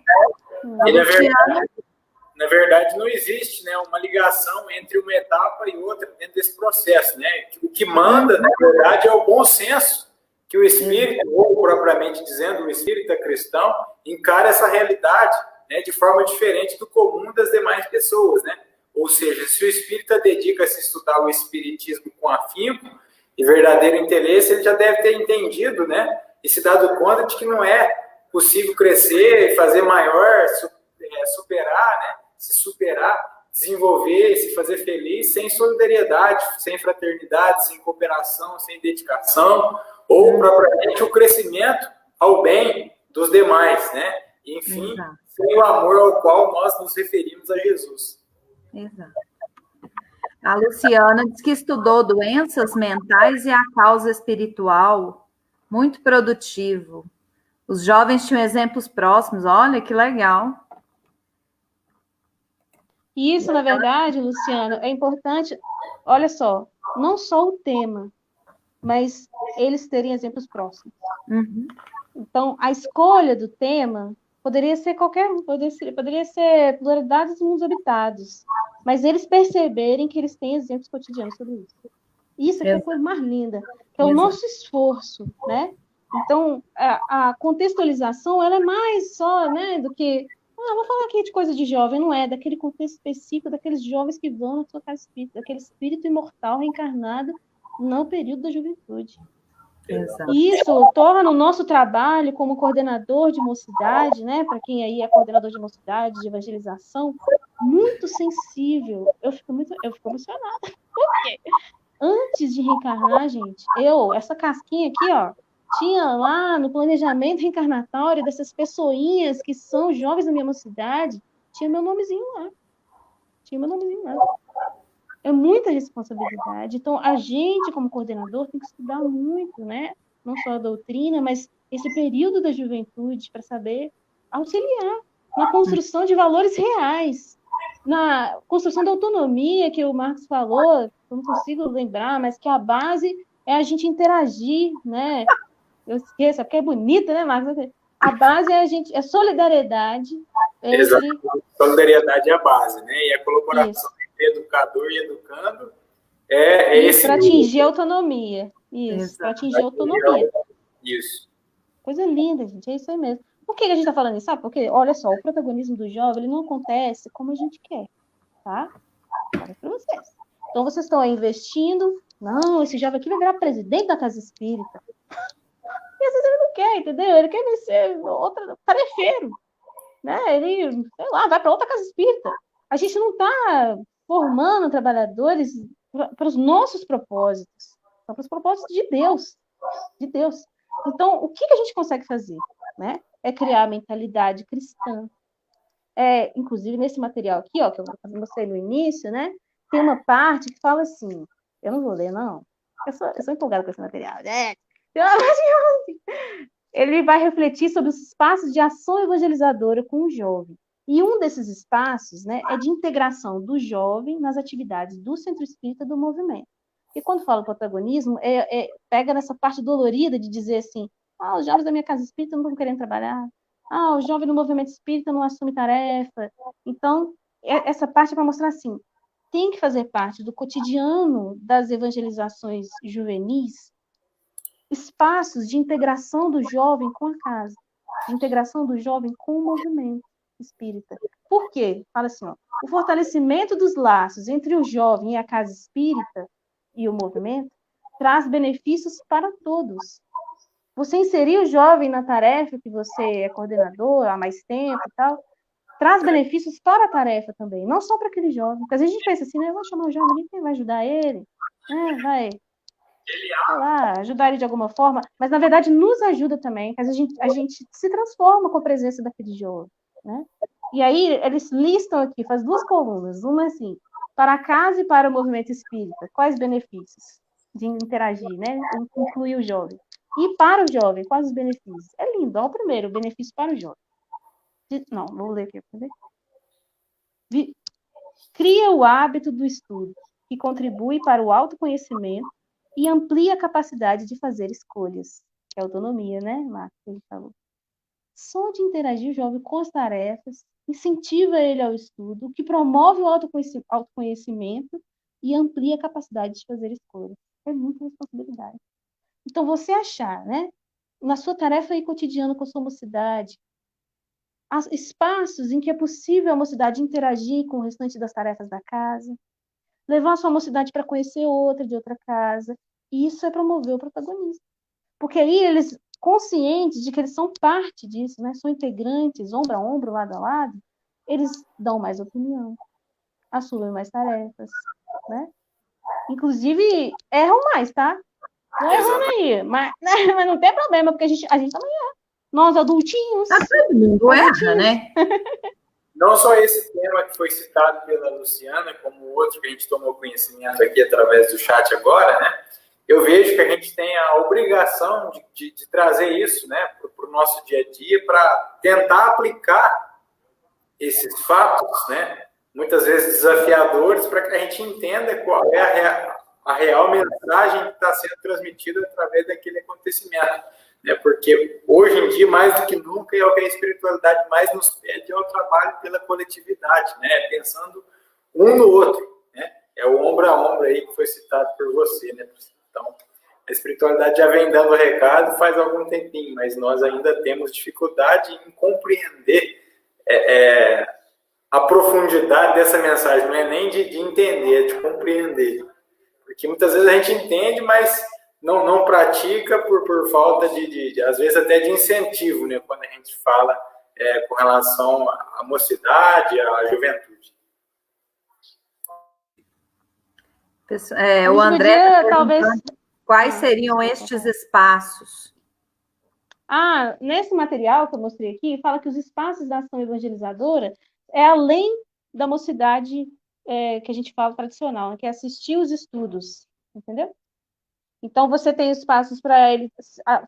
Na verdade, não existe, né, uma ligação entre uma etapa e outra dentro desse processo, né? O que manda, na verdade, é o bom senso que o espírito, ou propriamente dizendo, o espírita cristão, encara essa realidade, né, de forma diferente do comum das demais pessoas, né? Ou seja, se o espírita dedica-se a estudar o espiritismo com afinco e verdadeiro interesse, ele já deve ter entendido, né, e se dado conta de que não é possível crescer, fazer maior, superar, né, se superar, desenvolver, se fazer feliz sem solidariedade, sem fraternidade, sem cooperação, sem dedicação, ou propriamente o crescimento ao bem dos demais, né? E, enfim, sem o amor ao qual nós nos referimos a Jesus. Exato. A Luciana diz que estudou doenças mentais e a causa espiritual. Muito produtivo. Os jovens tinham exemplos próximos. Olha, que legal. E isso, na verdade, Luciano, é importante, olha só, não só o tema, mas eles terem exemplos próximos. Então, a escolha do tema poderia ser qualquer um, poderia ser pluralidade dos mundos habitados, mas eles perceberem que eles têm exemplos cotidianos sobre isso. Isso é a coisa mais linda, que é o nosso esforço, né? Então, a contextualização, ela é mais só, né, do que... vou falar aqui de coisa de jovem, não é, daquele contexto específico, daqueles jovens que vão na sua casa espírita, daquele espírito imortal reencarnado no período da juventude. Exato. E isso torna o nosso trabalho como coordenador de mocidade, né, para quem aí é coordenador de mocidade, de evangelização, muito sensível. Eu fico emocionada. Por quê? Antes de reencarnar, gente, essa casquinha aqui, ó, tinha lá no planejamento reencarnatório dessas pessoinhas que são jovens da minha mocidade, tinha meu nomezinho lá. É muita responsabilidade. Então, a gente, como coordenador, tem que estudar muito, né? Não só a doutrina, mas esse período da juventude para saber auxiliar na construção de valores reais, na construção da autonomia que o Marcos falou, eu não consigo lembrar, mas que a base é a gente interagir, né? Eu esqueço, porque é bonita, né, Marcos? A base é solidariedade entre... Exato. Solidariedade é a base, né? E a colaboração entre educador e educando é esse... Para atingir a autonomia. Isso, para atingir a autonomia. Isso. Coisa linda, gente, é isso aí mesmo. Por que a gente está falando isso? Sabe? Porque, olha só, o protagonismo do jovem ele não acontece como a gente quer, tá? Para vocês. Então, vocês estão aí investindo. Não, esse jovem aqui vai virar presidente da casa espírita. E às vezes ele não quer, entendeu? Ele quer ser outro tarefeiro. Né? Ele, sei lá, vai para outra casa espírita. A gente não está formando trabalhadores para os nossos propósitos. São para os propósitos de Deus. De Deus. Então, o que a gente consegue fazer? Né? É criar a mentalidade cristã. Inclusive, nesse material aqui, ó, que eu mostrei no início, né, tem uma parte que fala assim, eu não vou ler, não, eu sou empolgada com esse material, né? Ele vai refletir sobre os espaços de ação evangelizadora com o jovem. E um desses espaços, né, é de integração do jovem nas atividades do centro espírita do movimento. E quando fala protagonismo, pega nessa parte dolorida de dizer assim, os jovens da minha casa espírita não estão querendo trabalhar, o jovem no movimento espírita não assume tarefa. Então, essa parte é para mostrar assim, tem que fazer parte do cotidiano das evangelizações juvenis, espaços de integração do jovem com a casa, de integração do jovem com o movimento espírita. Por quê? Fala assim, o fortalecimento dos laços entre o jovem e a casa espírita e o movimento traz benefícios para todos. Você inserir o jovem na tarefa, que você é coordenador há mais tempo e tal, traz benefícios para a tarefa também, não só para aquele jovem. Porque às vezes a gente pensa assim, eu vou chamar o jovem, quem vai ajudar ele? Vai, sei lá, ajudar ele de alguma forma, mas na verdade nos ajuda também, porque a gente se transforma com a presença daquele jovem, né? E aí eles listam aqui, faz 2 colunas, uma assim, para a casa e para o movimento espírita, quais benefícios de interagir, né? Incluir o jovem. E para o jovem, quais os benefícios? É lindo, o primeiro, o benefício para o jovem. Não, vou ler aqui, entendeu? Cria o hábito do estudo, que contribui para o autoconhecimento e amplia a capacidade de fazer escolhas, que é autonomia, né, Marcos? Ele falou. Só de interagir o jovem com as tarefas, incentiva ele ao estudo, que promove o autoconhecimento e amplia a capacidade de fazer escolhas. É muita responsabilidade. Então, você achar, né, na sua tarefa aí cotidiana com a sua mocidade, espaços em que é possível a mocidade interagir com o restante das tarefas da casa, levar a sua mocidade para conhecer outra de outra casa, e isso é promover o protagonismo. Porque aí eles, conscientes de que eles são parte disso, né, são integrantes, ombro a ombro, lado a lado, eles dão mais opinião, assumem mais tarefas, né? Inclusive, erram mais, tá? Não errando aí, mas não tem problema, porque a gente também erra. Nós, adultinhos. Todo mundo erra, né? Não só esse tema que foi citado pela Luciana, como o outro que a gente tomou conhecimento aqui através do chat agora, né? Eu vejo que a gente tem a obrigação de trazer isso, né, para o nosso dia a dia, para tentar aplicar esses fatos, né, muitas vezes desafiadores, para que a gente entenda qual é a real mensagem que está sendo transmitida através daquele acontecimento. Né, porque hoje em dia, mais do que nunca, é o que a espiritualidade mais nos pede, é o trabalho pela coletividade, né, pensando um no outro. Né, é o ombro a ombro aí que foi citado por você, né, Priscila? Então, a espiritualidade já vem dando recado faz algum tempinho, mas nós ainda temos dificuldade em compreender a profundidade dessa mensagem. Não é nem de entender, é de compreender. Porque muitas vezes a gente entende, mas não pratica por falta às vezes até de incentivo, né, quando a gente fala com relação à mocidade, à juventude. O André talvez quais seriam estes espaços? Nesse material que eu mostrei aqui, fala que os espaços da ação evangelizadora é além da mocidade que a gente fala tradicional, né, que é assistir os estudos, entendeu? Então, você tem espaços para ele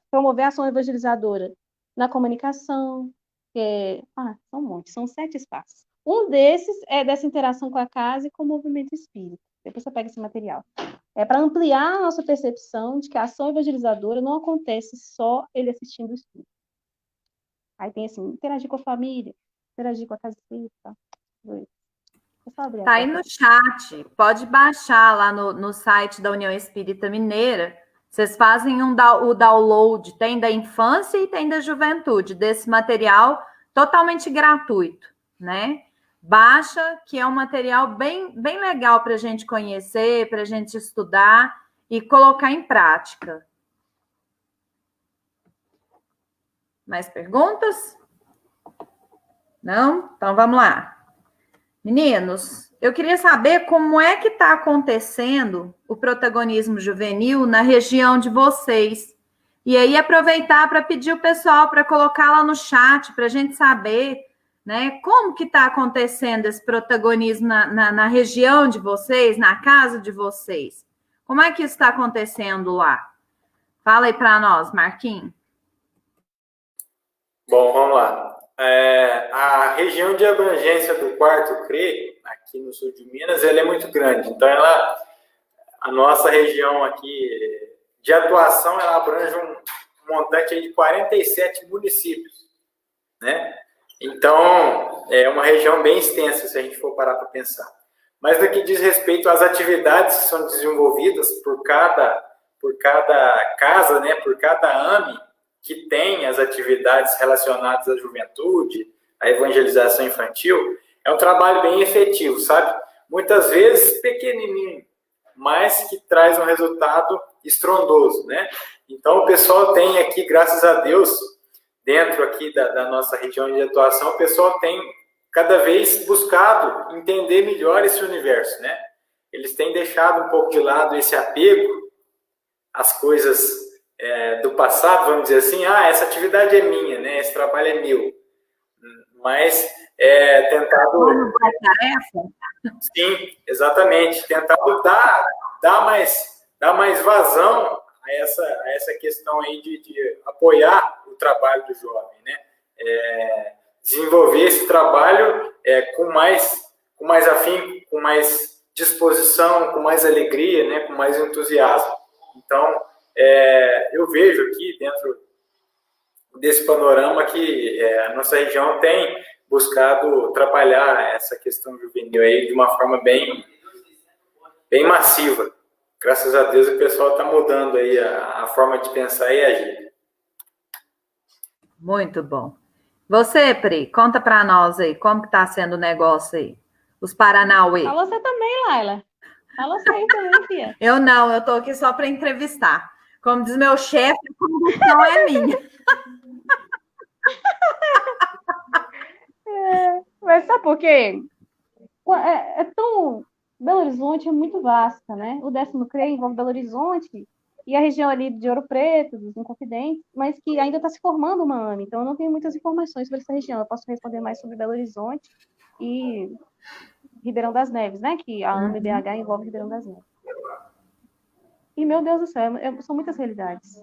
promover a ação evangelizadora na comunicação, são um monte, são 7 espaços. Um desses é dessa interação com a casa e com o movimento espírita. Depois você pega esse material. É para ampliar a nossa percepção de que a ação evangelizadora não acontece só ele assistindo o estudo. Aí tem assim, interagir com a família, interagir com a casa espírita. Tá aí no chat, pode baixar lá no site da União Espírita Mineira. Vocês fazem o download, tem da infância e tem da juventude, desse material totalmente gratuito, né? Baixa, que é um material bem, bem legal para a gente conhecer, para a gente estudar e colocar em prática. Mais perguntas? Não? Então vamos lá. Meninos, eu queria saber como é que está acontecendo o protagonismo juvenil na região de vocês. E aí aproveitar para pedir o pessoal para colocar lá no chat, para a gente saber, né, como que está acontecendo esse protagonismo na região de vocês, na casa de vocês. Como é que isso está acontecendo lá? Fala aí para nós, Marquinhos. Bom, vamos lá. A região de abrangência do Quarto CRE, aqui no sul de Minas, ela é muito grande. Então, a nossa região aqui de atuação, ela abrange um montante aí de 47 municípios, né? Então, é uma região bem extensa, se a gente for parar para pensar. Mas no que diz respeito às atividades que são desenvolvidas por cada casa, né, por cada AME, que tem as atividades relacionadas à juventude, à evangelização infantil, é um trabalho bem efetivo, sabe? Muitas vezes pequenininho, mas que traz um resultado estrondoso, né? Então, o pessoal tem aqui, graças a Deus, dentro aqui da nossa região de atuação, o pessoal tem cada vez buscado entender melhor esse universo, né? Eles têm deixado um pouco de lado esse apego às coisas do passado, vamos dizer assim, essa atividade é minha, né? Esse trabalho é meu. Mas tentado... Sim, exatamente. Tentado dar mais vazão a essa questão aí de apoiar o trabalho do jovem, né? Desenvolver esse trabalho com mais afinco, com mais disposição, com mais alegria, né? Com mais entusiasmo. Então, eu vejo aqui dentro desse panorama que a nossa região tem buscado trabalhar essa questão juvenil aí de uma forma bem massiva. Graças a Deus o pessoal está mudando aí a forma de pensar e agir. Muito bom. Você, Pri, conta para nós aí, como que está sendo o negócio aí? Os Paranauê. Fala você também, Laila. Fala você aí também, Fia. Eu não, eu estou aqui só para entrevistar. Como diz meu chefe, a condução é minha. Mas sabe por quê? Belo Horizonte é muito vasta, né? O 10º CRE envolve Belo Horizonte e a região ali de Ouro Preto, dos Inconfidentes, mas que ainda está se formando uma AME, então eu não tenho muitas informações sobre essa região. Eu posso responder mais sobre Belo Horizonte e Ribeirão das Neves, né? Que a AME BH envolve Ribeirão das Neves. E, meu Deus do céu, são muitas realidades.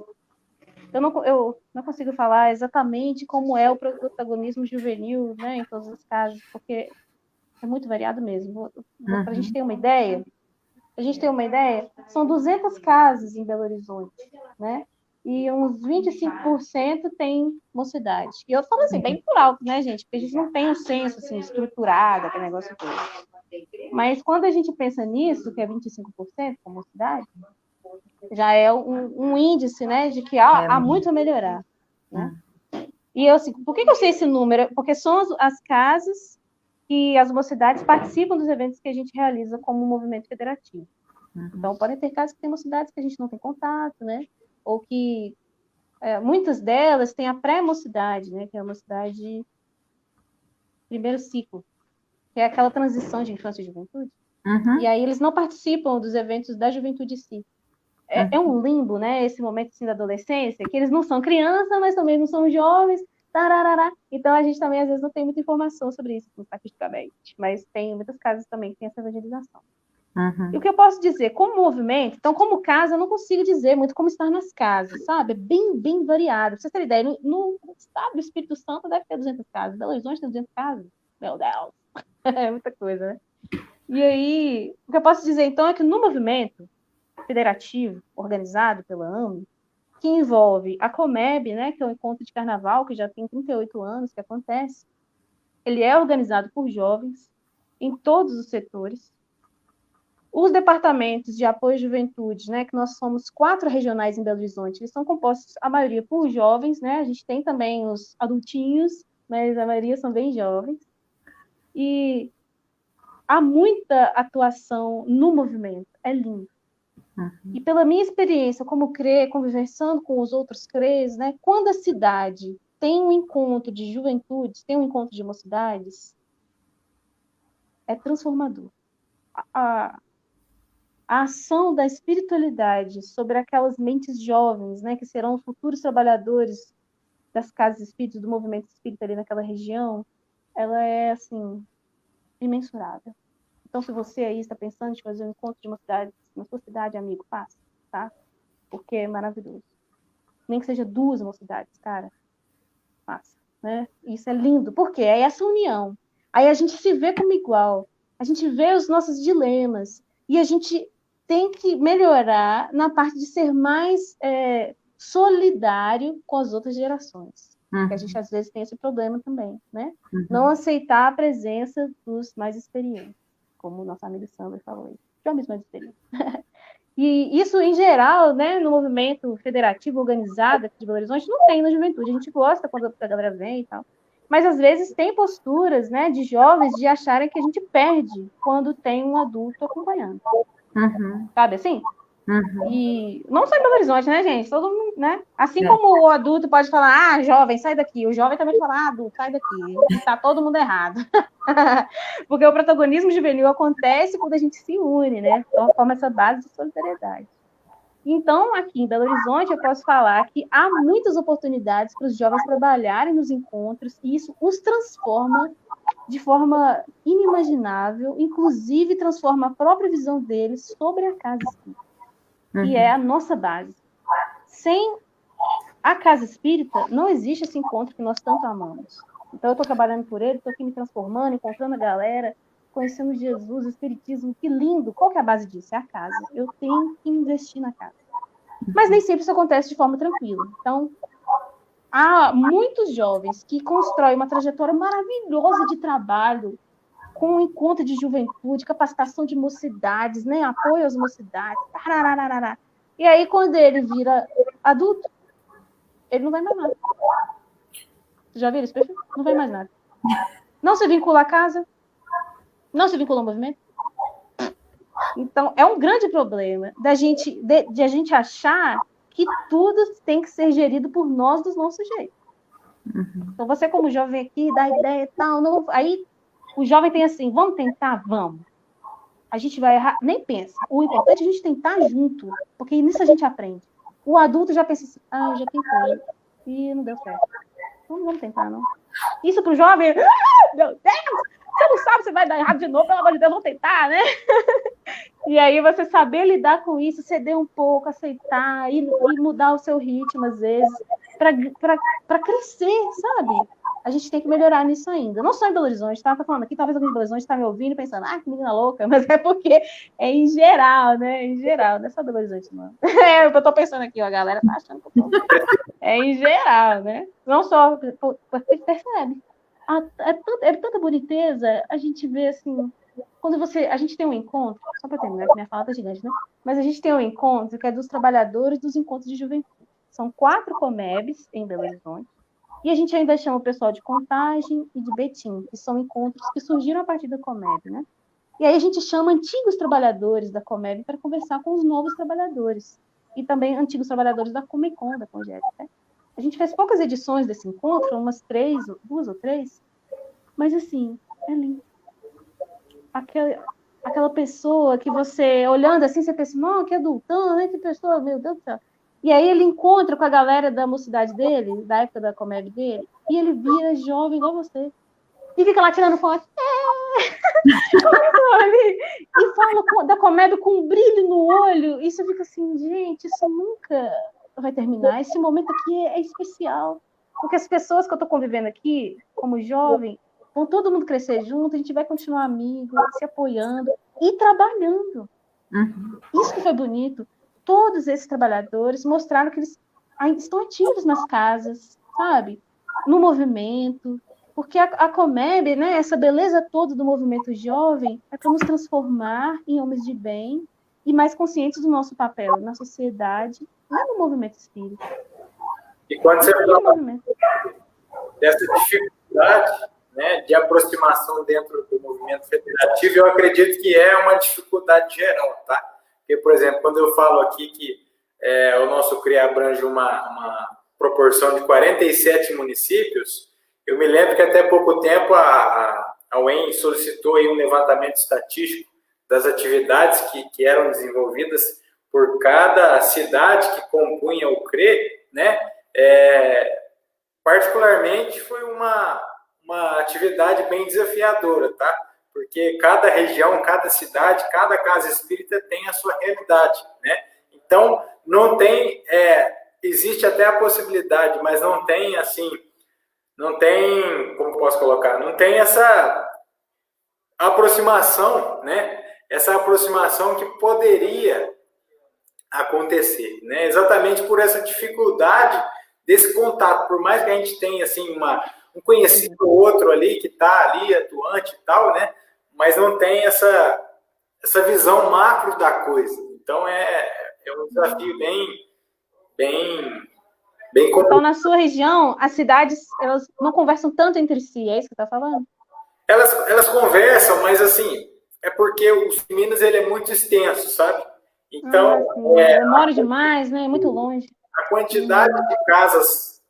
Eu não consigo falar exatamente como é o protagonismo juvenil, né, em todos os casos, porque é muito variado mesmo. Para a gente ter uma ideia, são 200 casas em Belo Horizonte, né? E uns 25% tem mocidade. E eu falo assim, bem por alto, né, gente? Porque a gente não tem um censo assim, estruturado, aquele negócio todo. Mas quando a gente pensa nisso, que é 25% com mocidade, já é um índice, né, de que há muito a melhorar, né? E eu, assim, por que eu sei esse número? Porque são as casas que as mocidades participam dos eventos que a gente realiza como movimento federativo. Então, podem ter casas que têm mocidades que a gente não tem contato, né? Ou que muitas delas têm a pré-mocidade, né? Que é a mocidade primeiro ciclo, que é aquela transição de infância e juventude. E aí eles não participam dos eventos da juventude em si. É um limbo, né? Esse momento assim, da adolescência, que eles não são crianças, mas também não são jovens, tararará. Então, a gente também, às vezes, não tem muita informação sobre isso, estatisticamente, mas tem muitas casas também que tem essa evangelização. E o que eu posso dizer, como movimento, então, como casa, eu não consigo dizer muito como estar nas casas, sabe? É bem, bem variado. Pra vocês terem ideia, no estado do Espírito Santo deve ter 200 casas, Belo Horizonte tem 200 casas. Meu Deus! É muita coisa, né? E aí, o que eu posso dizer, então, é que no movimento federativo, organizado pela AME, que envolve a Comeb, né, que é o encontro de carnaval, que já tem 38 anos que acontece, ele é organizado por jovens em todos os setores. Os departamentos de apoio à juventude, né, que nós somos 4 regionais em Belo Horizonte, eles são compostos, a maioria, por jovens, né, a gente tem também os adultinhos, mas a maioria são bem jovens, e há muita atuação no movimento, é lindo. E pela minha experiência como CRE, conversando com os outros CREs, né, quando a cidade tem um encontro de juventudes, tem um encontro de mocidades, é transformador. A ação da espiritualidade sobre aquelas mentes jovens, né, que serão os futuros trabalhadores das casas espíritas, do movimento espírita ali naquela região, ela é, assim, imensurável. Então, se você aí está pensando em fazer um encontro de mocidades na sua cidade, amigo, faça, tá? Porque é maravilhoso. Nem que seja 2 mocidades, cara, faça, né? Isso é lindo. Por quê? É essa união. Aí a gente se vê como igual, a gente vê os nossos dilemas, e a gente tem que melhorar na parte de ser mais solidário com as outras gerações. Porque a gente, às vezes, tem esse problema também, né? Não aceitar a presença dos mais experientes, como o nosso amigo Sandra falou aí. Jovens mais experientes. E isso, em geral, né, no movimento federativo organizado aqui de Belo Horizonte, não tem na juventude. A gente gosta quando a galera vem e tal. Mas, às vezes, tem posturas, né, de jovens de acharem que a gente perde quando tem um adulto acompanhando. Sabe assim? E não só em Belo Horizonte, né, gente? Todo mundo, né? Assim como o adulto pode falar, jovem, sai daqui. O jovem também fala, adulto, sai daqui. Tá todo mundo errado. Porque o protagonismo juvenil acontece quando a gente se une, né? Então, forma essa base de solidariedade. Então, aqui em Belo Horizonte, eu posso falar que há muitas oportunidades para os jovens trabalharem nos encontros, e isso os transforma de forma inimaginável, inclusive transforma a própria visão deles sobre a casa espírita, que é a nossa base. Sem a casa espírita, não existe esse encontro que nós tanto amamos. Então, eu estou trabalhando por ele, estou aqui me transformando, encontrando a galera, conhecendo Jesus, o espiritismo, que lindo. Qual que é a base disso? É a casa. Eu tenho que investir na casa. Mas nem sempre isso acontece de forma tranquila. Então, há muitos jovens que constroem uma trajetória maravilhosa de trabalho, com encontro de juventude, capacitação de mocidades, né? Apoio às mocidades. Tararararara. E aí, quando ele vira adulto, ele não vai mais nada. Você já viu esse perfil? Não vai mais nada. Não se vincula à casa, não se vincula ao movimento. Então, é um grande problema de a gente achar que tudo tem que ser gerido por nós do nosso jeito. Então, você como jovem aqui, dá ideia e tal, não, aí o jovem tem assim, vamos tentar? Vamos. A gente vai errar, nem pensa. O importante é a gente tentar junto, porque nisso a gente aprende. O adulto já pensa assim, eu já tentei, e não deu certo. Então, não vamos tentar, não. Isso para o jovem, meu Deus, você não sabe se vai dar errado de novo, pelo amor de Deus, vamos tentar, né? E aí você saber lidar com isso, ceder um pouco, aceitar e mudar o seu ritmo, às vezes, para crescer, sabe? A gente tem que melhorar nisso ainda. Não só em Belo Horizonte, tá? Tô falando aqui, talvez alguém de Belo Horizonte está me ouvindo e pensando, que menina louca, mas é porque é em geral, né? Em geral, não é só Belo Horizonte, não. É o que eu tô pensando aqui, ó, a galera tá achando que eu tô... É em geral, né? Não só, porque percebe. É tanta boniteza, a gente vê assim, quando a gente tem um encontro, só para terminar, que minha fala tá gigante, né? Mas a gente tem um encontro que é dos trabalhadores dos encontros de juventude. São 4 Comebs em Belo Horizonte, e a gente ainda chama o pessoal de Contagem e de Betim, que são encontros que surgiram a partir da Comeb, né? E aí a gente chama antigos trabalhadores da Comeb para conversar com os novos trabalhadores, e também antigos trabalhadores da Comecon, da Congep, né? A gente fez poucas edições desse encontro, umas 2 ou 3, mas assim, é lindo. Aquela pessoa que você, olhando assim, você pensa, que adultão, né? Que pessoa, meu Deus do céu. E aí ele encontra com a galera da mocidade dele, da época da Comeb dele, e ele vira jovem igual você. E fica lá tirando foto. E fala da Comeb com um brilho no olho. E você fica assim, gente, isso nunca vai terminar. Esse momento aqui é especial. Porque as pessoas que eu estou convivendo aqui, como jovem, vão todo mundo crescer junto, a gente vai continuar amigo, se apoiando e trabalhando. Isso que foi bonito. Todos esses trabalhadores mostraram que eles ainda estão ativos nas casas, sabe? No movimento. Porque a Comeb, né, essa beleza toda do movimento jovem, é para nos transformar em homens de bem e mais conscientes do nosso papel na sociedade e no movimento espírita. E quando você fala dessa dificuldade, né, de aproximação dentro do movimento federativo, eu acredito que é uma dificuldade geral, tá? Porque, por exemplo, quando eu falo aqui que o nosso CREA abrange uma proporção de 47 municípios, eu me lembro que até pouco tempo a UEM solicitou aí um levantamento estatístico das atividades que eram desenvolvidas por cada cidade que compunha o CRE, né? Particularmente foi uma atividade bem desafiadora, tá? Porque cada região, cada cidade, cada casa espírita tem a sua realidade, né? Então, não tem, existe até a possibilidade, mas não tem, assim, não tem, como posso colocar, não tem essa aproximação, né? Essa aproximação que poderia acontecer, né? Exatamente por essa dificuldade desse contato, por mais que a gente tenha, assim, um conhecido ou outro ali, que está ali atuante e tal, né? Mas não tem essa visão macro da coisa. Então, é um desafio bem complicado. Então, na sua região, as cidades, elas não conversam tanto entre si, é isso que você está falando? Elas conversam, mas, assim, é porque os Minas, ele é muito extenso, sabe? Então, demora demais, né? É muito longe. A quantidade de casas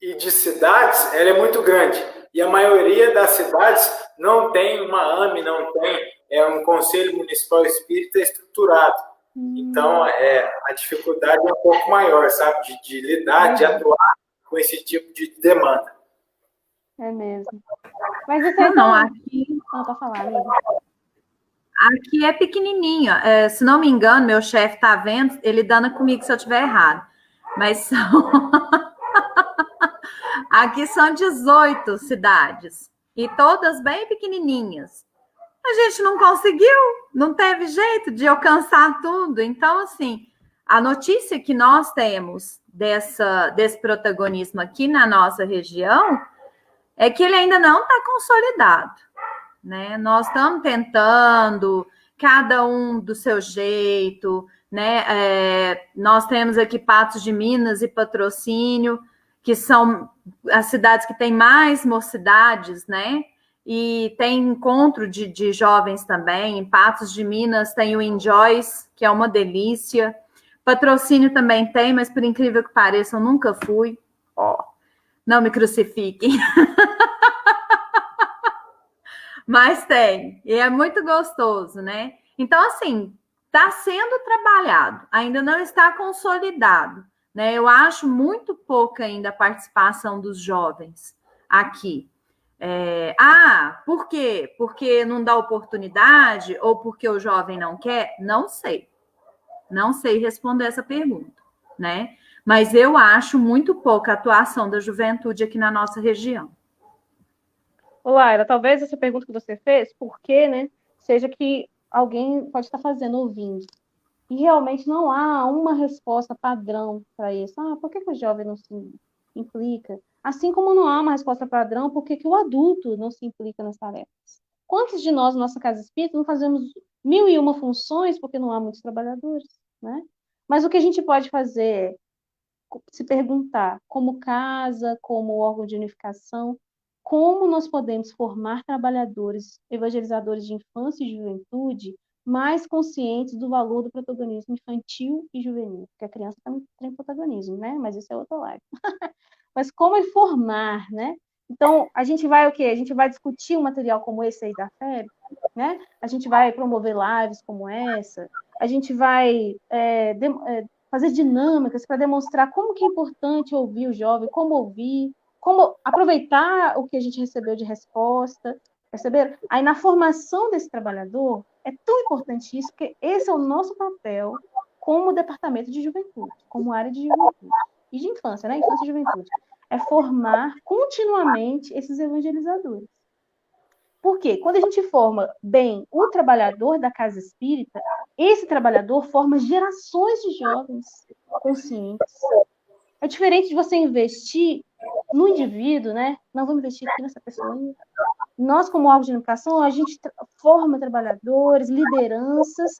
e de cidades, ela é muito grande. E a maioria das cidades não tem uma AME, não tem um Conselho Municipal Espírita estruturado. Então, a dificuldade é um pouco maior, sabe? De lidar, de atuar com esse tipo de demanda. É mesmo. Mas você não aqui... Não, para falar, amiga. Aqui é pequenininho. Se não me engano, meu chefe está vendo, ele dando comigo se eu estiver errado. Mas são... Aqui são 18 cidades. E todas bem pequenininhas. A gente não conseguiu, não teve jeito de alcançar tudo. Então, assim, a notícia que nós temos desse protagonismo aqui na nossa região é que ele ainda não está consolidado. Né? Nós estamos tentando, cada um do seu jeito, né? Nós temos aqui Patos de Minas e Patrocínio, que são as cidades que têm mais mocidades, né? E tem encontro de jovens também. Em Patos de Minas tem o Enjoys, que é uma delícia. Patrocínio também tem, mas por incrível que pareça, eu nunca fui. Não me crucifiquem. Mas tem, e é muito gostoso, né? Então, assim, está sendo trabalhado, ainda não está consolidado, né? Eu acho muito pouca ainda a participação dos jovens aqui. Por quê? Porque não dá oportunidade ou porque o jovem não quer? Não sei. Não sei responder essa pergunta, né? Mas eu acho muito pouca a atuação da juventude aqui na nossa região. Laila, talvez essa pergunta que você fez, por quê, né, seja que alguém pode estar fazendo, ouvindo. E realmente não há uma resposta padrão para isso. Por que o jovem não se implica? Assim como não há uma resposta padrão, por que o adulto não se implica nas tarefas? Quantos de nós, nossa casa espírita, não fazemos 1001 funções porque não há muitos trabalhadores, né? Mas o que a gente pode fazer é se perguntar, como casa, como órgão de unificação, como nós podemos formar trabalhadores, evangelizadores de infância e juventude mais conscientes do valor do protagonismo infantil e juvenil, porque a criança também tem protagonismo, né? Mas isso é outra live. Mas como formar, né? Então, a gente vai o quê? A gente vai discutir um material como esse aí da FEB, né? A gente vai promover lives como essa, a gente vai fazer dinâmicas para demonstrar como que é importante ouvir o jovem, como aproveitar o que a gente recebeu de resposta, perceberam? Aí, na formação desse trabalhador, é tão importante isso, porque esse é o nosso papel como departamento de juventude, como área de juventude e de infância, né? Infância e juventude. É formar continuamente esses evangelizadores. Por quê? Quando a gente forma bem o trabalhador da casa espírita, esse trabalhador forma gerações de jovens conscientes. É diferente de você investir no indivíduo, né? Não, vou investir aqui nessa pessoa. Nós, como órgão de educação, a gente forma trabalhadores, lideranças,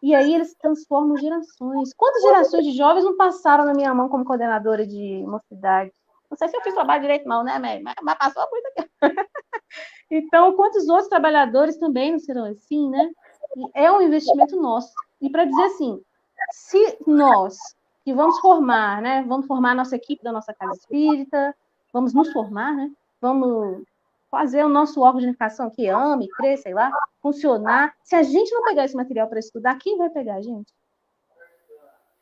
e aí eles transformam gerações. Quantas gerações de jovens não passaram na minha mão como coordenadora de mocidade? Não sei se eu fiz trabalho direito mal, né, mas passou muito aqui. Então, quantos outros trabalhadores também não serão assim, né? É um investimento nosso. E para dizer assim, se nós que vamos formar, né? Vamos formar a nossa equipe da nossa casa espírita, vamos nos formar, né? Vamos fazer o nosso órgão de educação que ame, cresça, sei lá, funcionar. Se a gente não pegar esse material para estudar, quem vai pegar, gente?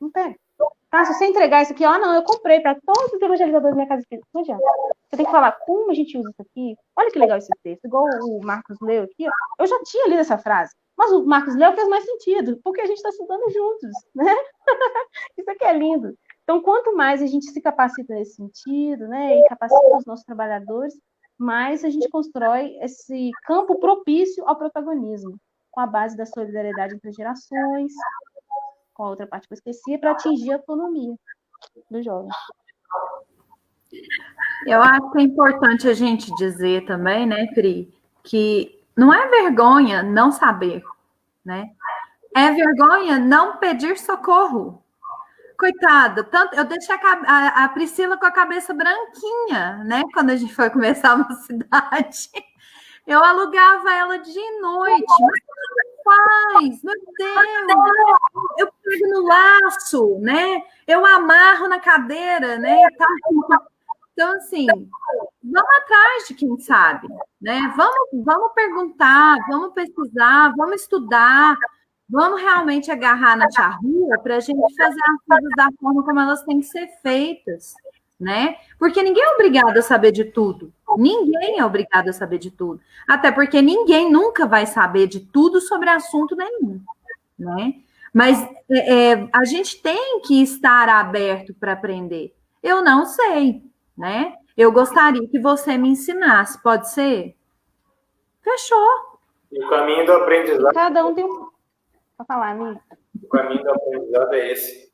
Não pega. Tá, se você entregar isso aqui, não, eu comprei para todos os evangelizadores da minha casa espírita. Não adianta. Você tem que falar como a gente usa isso aqui. Olha que legal esse texto. Igual o Marcos leu aqui, ó. Eu já tinha lido essa frase, mas o Marcos leu fez mais sentido, porque a gente está estudando juntos, né? Isso aqui é lindo. Então, quanto mais a gente se capacita nesse sentido, né, e capacita os nossos trabalhadores, mais a gente constrói esse campo propício ao protagonismo, com a base da solidariedade entre gerações, com a outra parte que eu esqueci, para atingir a autonomia dos jovens. Eu acho que é importante a gente dizer também, né, Pri, que não é vergonha não saber, né? É vergonha não pedir socorro. Coitada, tanto, eu deixei a Priscila com a cabeça branquinha, né, quando a gente foi começar a mocidade. Eu alugava ela dia e noite. Mas o que faz? Meu Deus! Eu pego no laço, né? Eu amarro na cadeira, né? Então, assim, vamos atrás de quem sabe, né? Vamos perguntar, vamos pesquisar, vamos estudar, vamos realmente agarrar na charrua para a gente fazer as coisas da forma como elas têm que ser feitas, né? Porque ninguém é obrigado a saber de tudo. Ninguém é obrigado a saber de tudo. Até porque ninguém nunca vai saber de tudo sobre assunto nenhum, né? Mas a gente tem que estar aberto para aprender. Eu não sei, né? Eu gostaria que você me ensinasse, pode ser? Fechou. E o caminho do aprendizado... E cada um tem um... Para falar, amigo. O caminho do aprendizado é esse.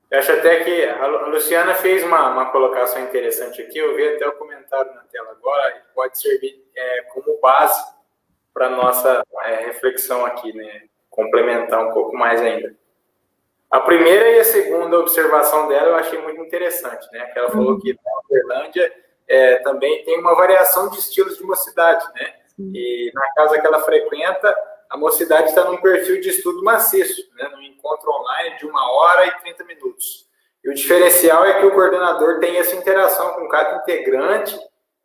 Eu acho até que a Luciana fez uma colocação interessante aqui, eu vi até o comentário na tela agora, e pode servir como base para a nossa reflexão aqui, né? Complementar um pouco mais ainda. A primeira e a segunda observação dela eu achei muito interessante, né? Que ela falou que na Uberlândia também tem uma variação de estilos de mocidade, né? E na casa que ela frequenta, a mocidade está num perfil de estudo maciço, né? Num encontro online de 1h e 30 minutos. E o diferencial é que o coordenador tem essa interação com cada integrante,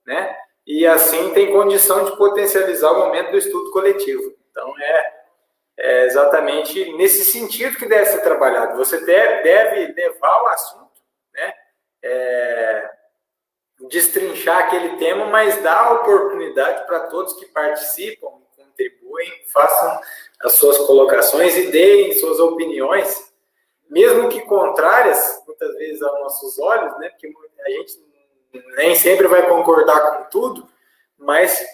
né? E assim tem condição de potencializar o momento do estudo coletivo. Então, é exatamente nesse sentido que deve ser trabalhado. Você deve levar o assunto, né? Destrinchar aquele tema, mas dar a oportunidade para todos que participam, contribuem, façam as suas colocações e deem suas opiniões, mesmo que contrárias, muitas vezes aos nossos olhos, né? Porque a gente nem sempre vai concordar com tudo, mas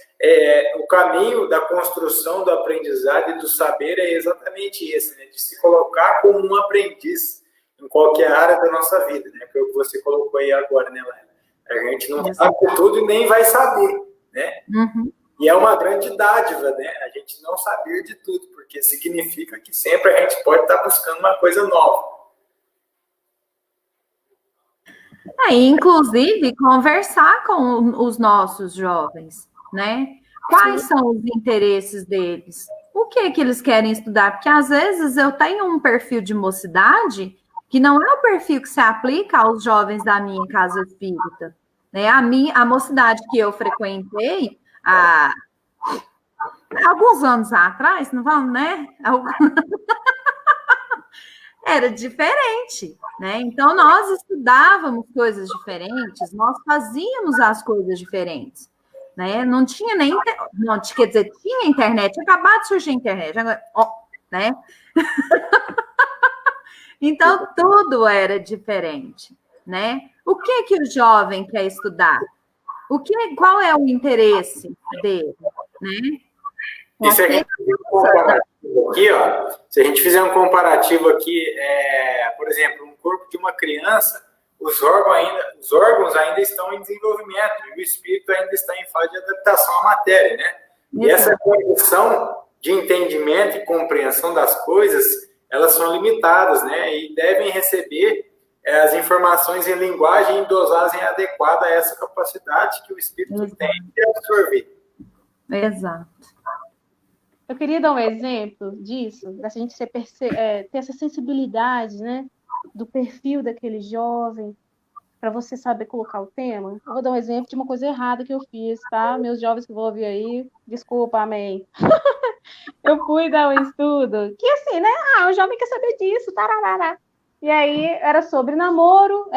o caminho da construção do aprendizado e do saber é exatamente esse, né? De se colocar como um aprendiz em qualquer área da nossa vida, né? Que é o que você colocou aí agora, né, Laila? A gente não sabe tudo e nem vai saber, né? Uhum. E é uma grande dádiva, né? A gente não saber de tudo, porque significa que sempre a gente pode estar buscando uma coisa nova. Inclusive, conversar com os nossos jovens, né? Quais são os interesses deles? O que eles querem estudar? Porque, às vezes, eu tenho um perfil de mocidade que não é o perfil que se aplica aos jovens da minha casa espírita, né? A mocidade que eu frequentei há alguns anos atrás, não vamos, né? Era diferente, né? Então, nós estudávamos coisas diferentes, nós fazíamos as coisas diferentes, né? Não tinha nem... Não, quer dizer, tinha internet, acabado de surgir a internet, agora, né? Então, tudo era diferente, né? O que o jovem quer estudar? Qual é o interesse dele, né? E se a gente fizer um comparativo aqui, ó, se a gente fizer um comparativo aqui, por exemplo, um corpo de uma criança, os órgãos ainda estão em desenvolvimento e o espírito ainda está em fase de adaptação à matéria, né? E essa condição de entendimento e compreensão das coisas, elas são limitadas, né? E devem receber as informações em linguagem e dosagem adequada a essa capacidade que o espírito tem de absorver. Exato. Eu queria dar um exemplo disso, da gente ter essa sensibilidade, né, do perfil daquele jovem, para você saber colocar o tema. Eu vou dar um exemplo de uma coisa errada que eu fiz, tá? Meus jovens que vão ouvir aí, desculpa, amém. Eu fui dar um estudo, que assim, né, o jovem quer saber disso, tararara. E aí era sobre namoro,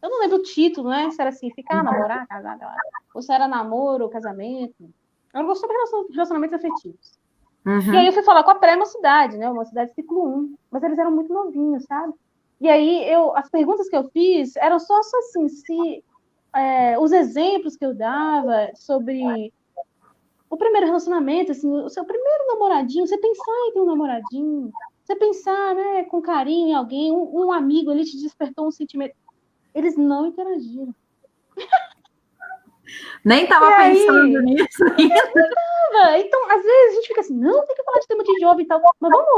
eu não lembro o título, né, se era assim, ficar, namorar, casar, ou se era namoro, casamento. Eu não gosto sobre relacionamentos afetivos. Uhum. E aí eu fui falar com a pré-mocidade, né? Mocidade ciclo 1. Mas eles eram muito novinhos, sabe? E aí as perguntas que eu fiz eram só assim, se os exemplos que eu dava sobre o primeiro relacionamento, assim, o seu primeiro namoradinho, você pensar em ter um namoradinho, você pensar, né, com carinho em alguém, um amigo ali te despertou um sentimento. Eles não interagiram. Nem estava pensando nisso ainda. Então, às vezes a gente fica assim, não, tem que falar de tema de jovem e tal, mas vamos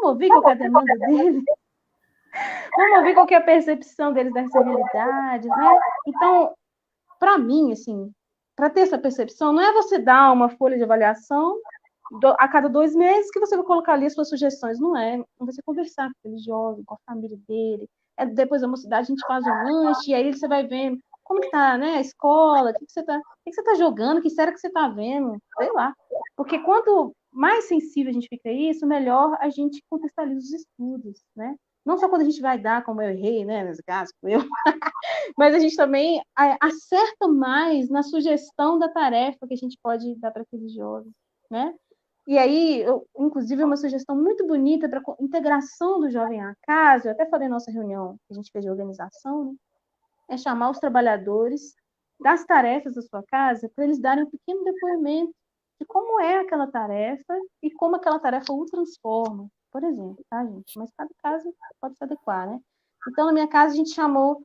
ouvir qual é a demanda deles, vamos ouvir qual é a percepção deles dessa realidade, né? Então, para mim, assim, para ter essa percepção, não é você dar uma folha de avaliação a cada 2 meses que você vai colocar ali as suas sugestões, não é? Você conversar com aquele jovem, com a família dele, depois da mocidade a gente faz um lanche, e aí você vai vendo como que tá, né, a escola, o que você tá jogando, que série que você tá vendo, sei lá. Porque quanto mais sensível a gente fica a isso, melhor a gente contextualiza os estudos, né? Não só quando a gente vai dar, como eu errei, né, nesse caso, mas a gente também acerta mais na sugestão da tarefa que a gente pode dar para aqueles jovens, né? E aí, inclusive, uma sugestão muito bonita para a integração do jovem à casa, eu até falei na nossa reunião que a gente fez de organização, né? É chamar os trabalhadores das tarefas da sua casa para eles darem um pequeno depoimento de como é aquela tarefa e como aquela tarefa o transforma, por exemplo, tá, gente? Mas cada caso pode se adequar, né? Então, na minha casa, a gente chamou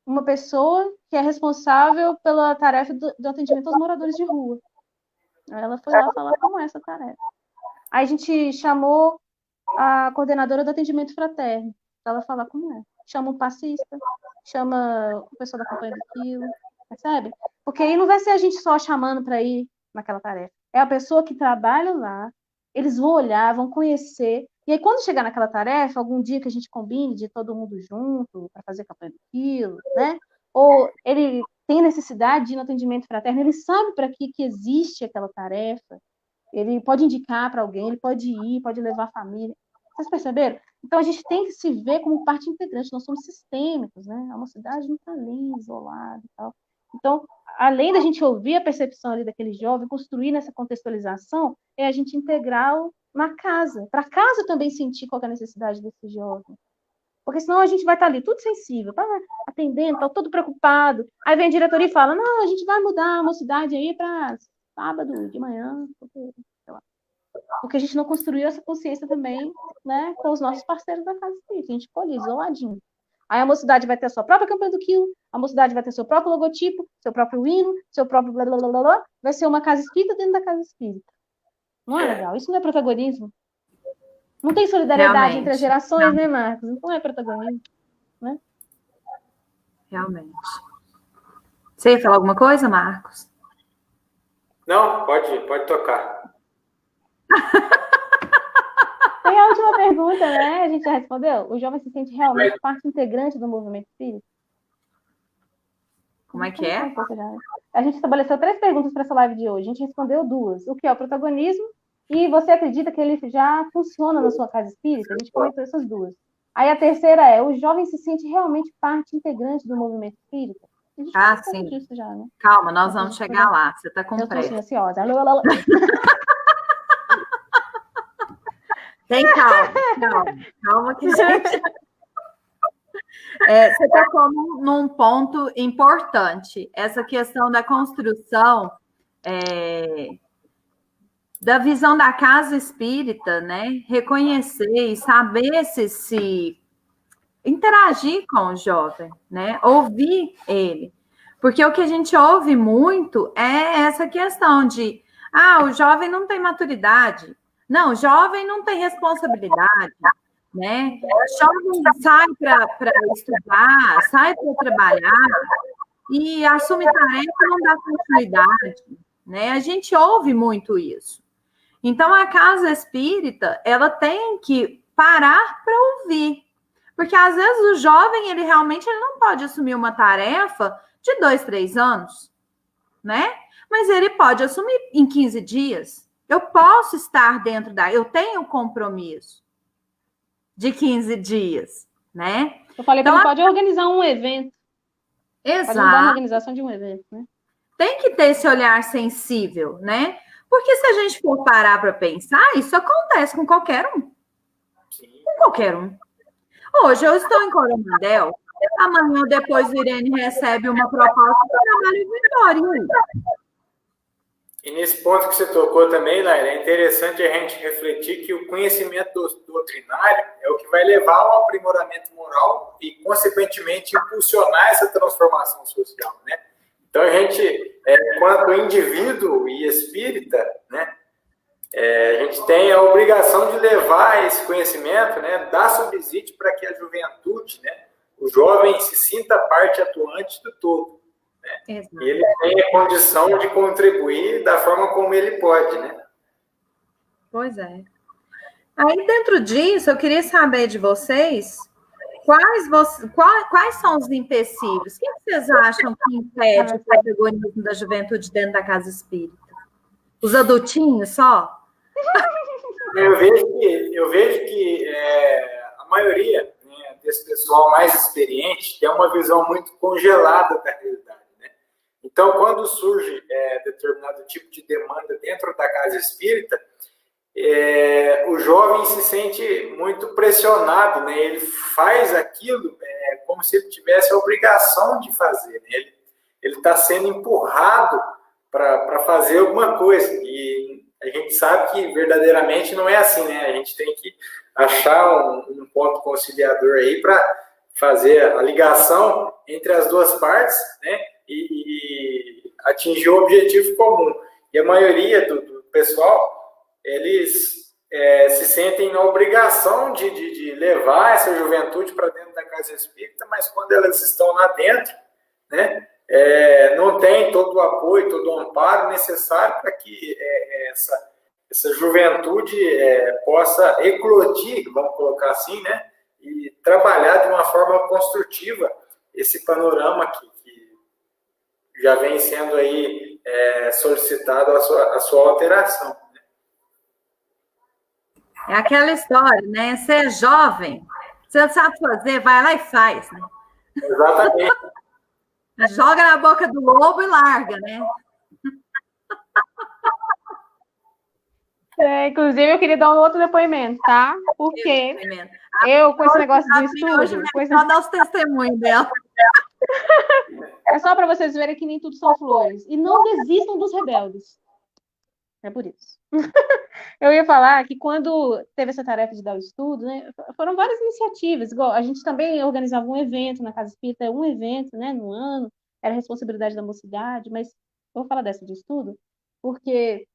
uma pessoa que é responsável pela tarefa do atendimento aos moradores de rua. Ela foi lá falar como é essa tarefa. Aí a gente chamou a coordenadora do atendimento fraterno para ela falar como é. Chama um passista, chama o pessoal da campanha do quilo, percebe? Porque aí não vai ser a gente só chamando para ir naquela tarefa. É a pessoa que trabalha lá, eles vão olhar, vão conhecer, e aí quando chegar naquela tarefa, algum dia que a gente combine de todo mundo junto para fazer a campanha do quilo, né? Ou ele tem necessidade de ir no atendimento fraterno, ele sabe para que existe aquela tarefa, ele pode indicar para alguém, ele pode ir, pode levar a família. Vocês perceberam? Então, a gente tem que se ver como parte integrante, nós somos sistêmicos, né? A mocidade não está ali, isolada e tal. Então, além da gente ouvir a percepção ali daquele jovem, construir nessa contextualização, é a gente integrá-lo na casa, para a casa também sentir qual é a necessidade desse jovem. Porque senão a gente vai estar ali tudo sensível, tá atendendo, tá todo preocupado. Aí vem a diretoria e fala, não, a gente vai mudar a mocidade aí para sábado de manhã, porque a gente não construiu essa consciência também, né, com os nossos parceiros da casa espírita. A gente ficou ali, isoladinho. Aí a mocidade vai ter a sua própria campanha do quilo, a mocidade vai ter seu próprio logotipo, seu próprio hino, seu próprio blá, blá, blá, blá, blá. Vai ser uma casa espírita dentro da casa espírita. Não é legal? Isso não é protagonismo. Não tem solidariedade realmente entre as gerações, né, Marcos? Não é protagonismo, né? Realmente. Você ia falar alguma coisa, Marcos? Não, pode tocar. E a última pergunta, né? A gente já respondeu. O jovem se sente realmente parte integrante do movimento espírita? Como é que é? A gente estabeleceu 3 perguntas para essa live de hoje. A gente respondeu 2. O que é o protagonismo? E você acredita que ele já funciona na sua casa espírita? A gente comentou essas 2. Aí a terceira é: o jovem se sente realmente parte integrante do movimento espírita? Sim. Disso já, né? Calma, nós vamos chegar lá. Você está com pressa. Eu estou ansiosa. Tem calma que gente... você tocou num ponto importante, essa questão da construção da visão da casa espírita, né? Reconhecer e saber se interagir com o jovem, né? Ouvir ele. Porque o que a gente ouve muito é essa questão de o jovem não tem maturidade. Não, o jovem não tem responsabilidade, né? O jovem sai para estudar, sai para trabalhar e assume tarefa e não dá continuidade, né? A gente ouve muito isso. Então, a casa espírita, ela tem que parar para ouvir. Porque, às vezes, o jovem, ele realmente não pode assumir uma tarefa de 2, 3 anos, né? Mas ele pode assumir em 15 dias. Eu posso estar dentro eu tenho compromisso de 15 dias, né? Eu falei então, que ele pode organizar um evento. Exato. Pode ajudar na organização de um evento, né? Tem que ter esse olhar sensível, né? Porque se a gente for parar para pensar, isso acontece com qualquer um. Com qualquer um. Hoje eu estou em Coromandel, amanhã ou depois o Irene recebe uma proposta de trabalho e vou embora. E nesse ponto que você tocou também, Laila, é interessante a gente refletir que o conhecimento doutrinário é o que vai levar ao aprimoramento moral e, consequentemente, impulsionar essa transformação social, né? Então, a gente, enquanto indivíduo e espírita, né, a gente tem a obrigação de levar esse conhecimento, né, dar subsídio para que a juventude, né, o jovem se sinta parte atuante do todo. Né? E ele tem a condição de contribuir da forma como ele pode, né? Pois é. Aí, dentro disso, eu queria saber de vocês quais são os empecilhos? O que vocês acham que impede o protagonismo da juventude dentro da casa espírita? Os adultinhos só? Eu vejo que a maioria, né, desse pessoal mais experiente tem uma visão muito congelada da realidade. Então, quando surge determinado tipo de demanda dentro da casa espírita, o jovem se sente muito pressionado, né? Ele faz aquilo como se ele tivesse a obrigação de fazer. Né? Ele está sendo empurrado para fazer alguma coisa. E a gente sabe que verdadeiramente não é assim, né? A gente tem que achar um ponto conciliador aí para fazer a ligação entre as duas partes, né? E atingir o objetivo comum. E a maioria do pessoal, eles se sentem na obrigação de levar essa juventude para dentro da casa espírita, mas quando elas estão lá dentro, né, não tem todo o apoio, todo o amparo necessário para que essa juventude possa eclodir, vamos colocar assim, né, e trabalhar de uma forma construtiva esse panorama que já vem sendo aí solicitado a sua alteração. É aquela história, né? Você é jovem, você não sabe fazer, vai lá e faz, né? Exatamente. Joga na boca do lobo e larga, né? Inclusive, eu queria dar um outro depoimento, tá? Porque eu, com esse negócio de estudo... Só dar os testemunhos dela. É só para vocês verem que nem tudo são flores. E não desistam dos rebeldes. É por isso. Eu ia falar que quando teve essa tarefa de dar o estudo, né, foram várias iniciativas. Igual, a gente também organizava um evento na Casa Espírita, um evento, né, no ano, era responsabilidade da mocidade, mas eu vou falar dessa de estudo, porque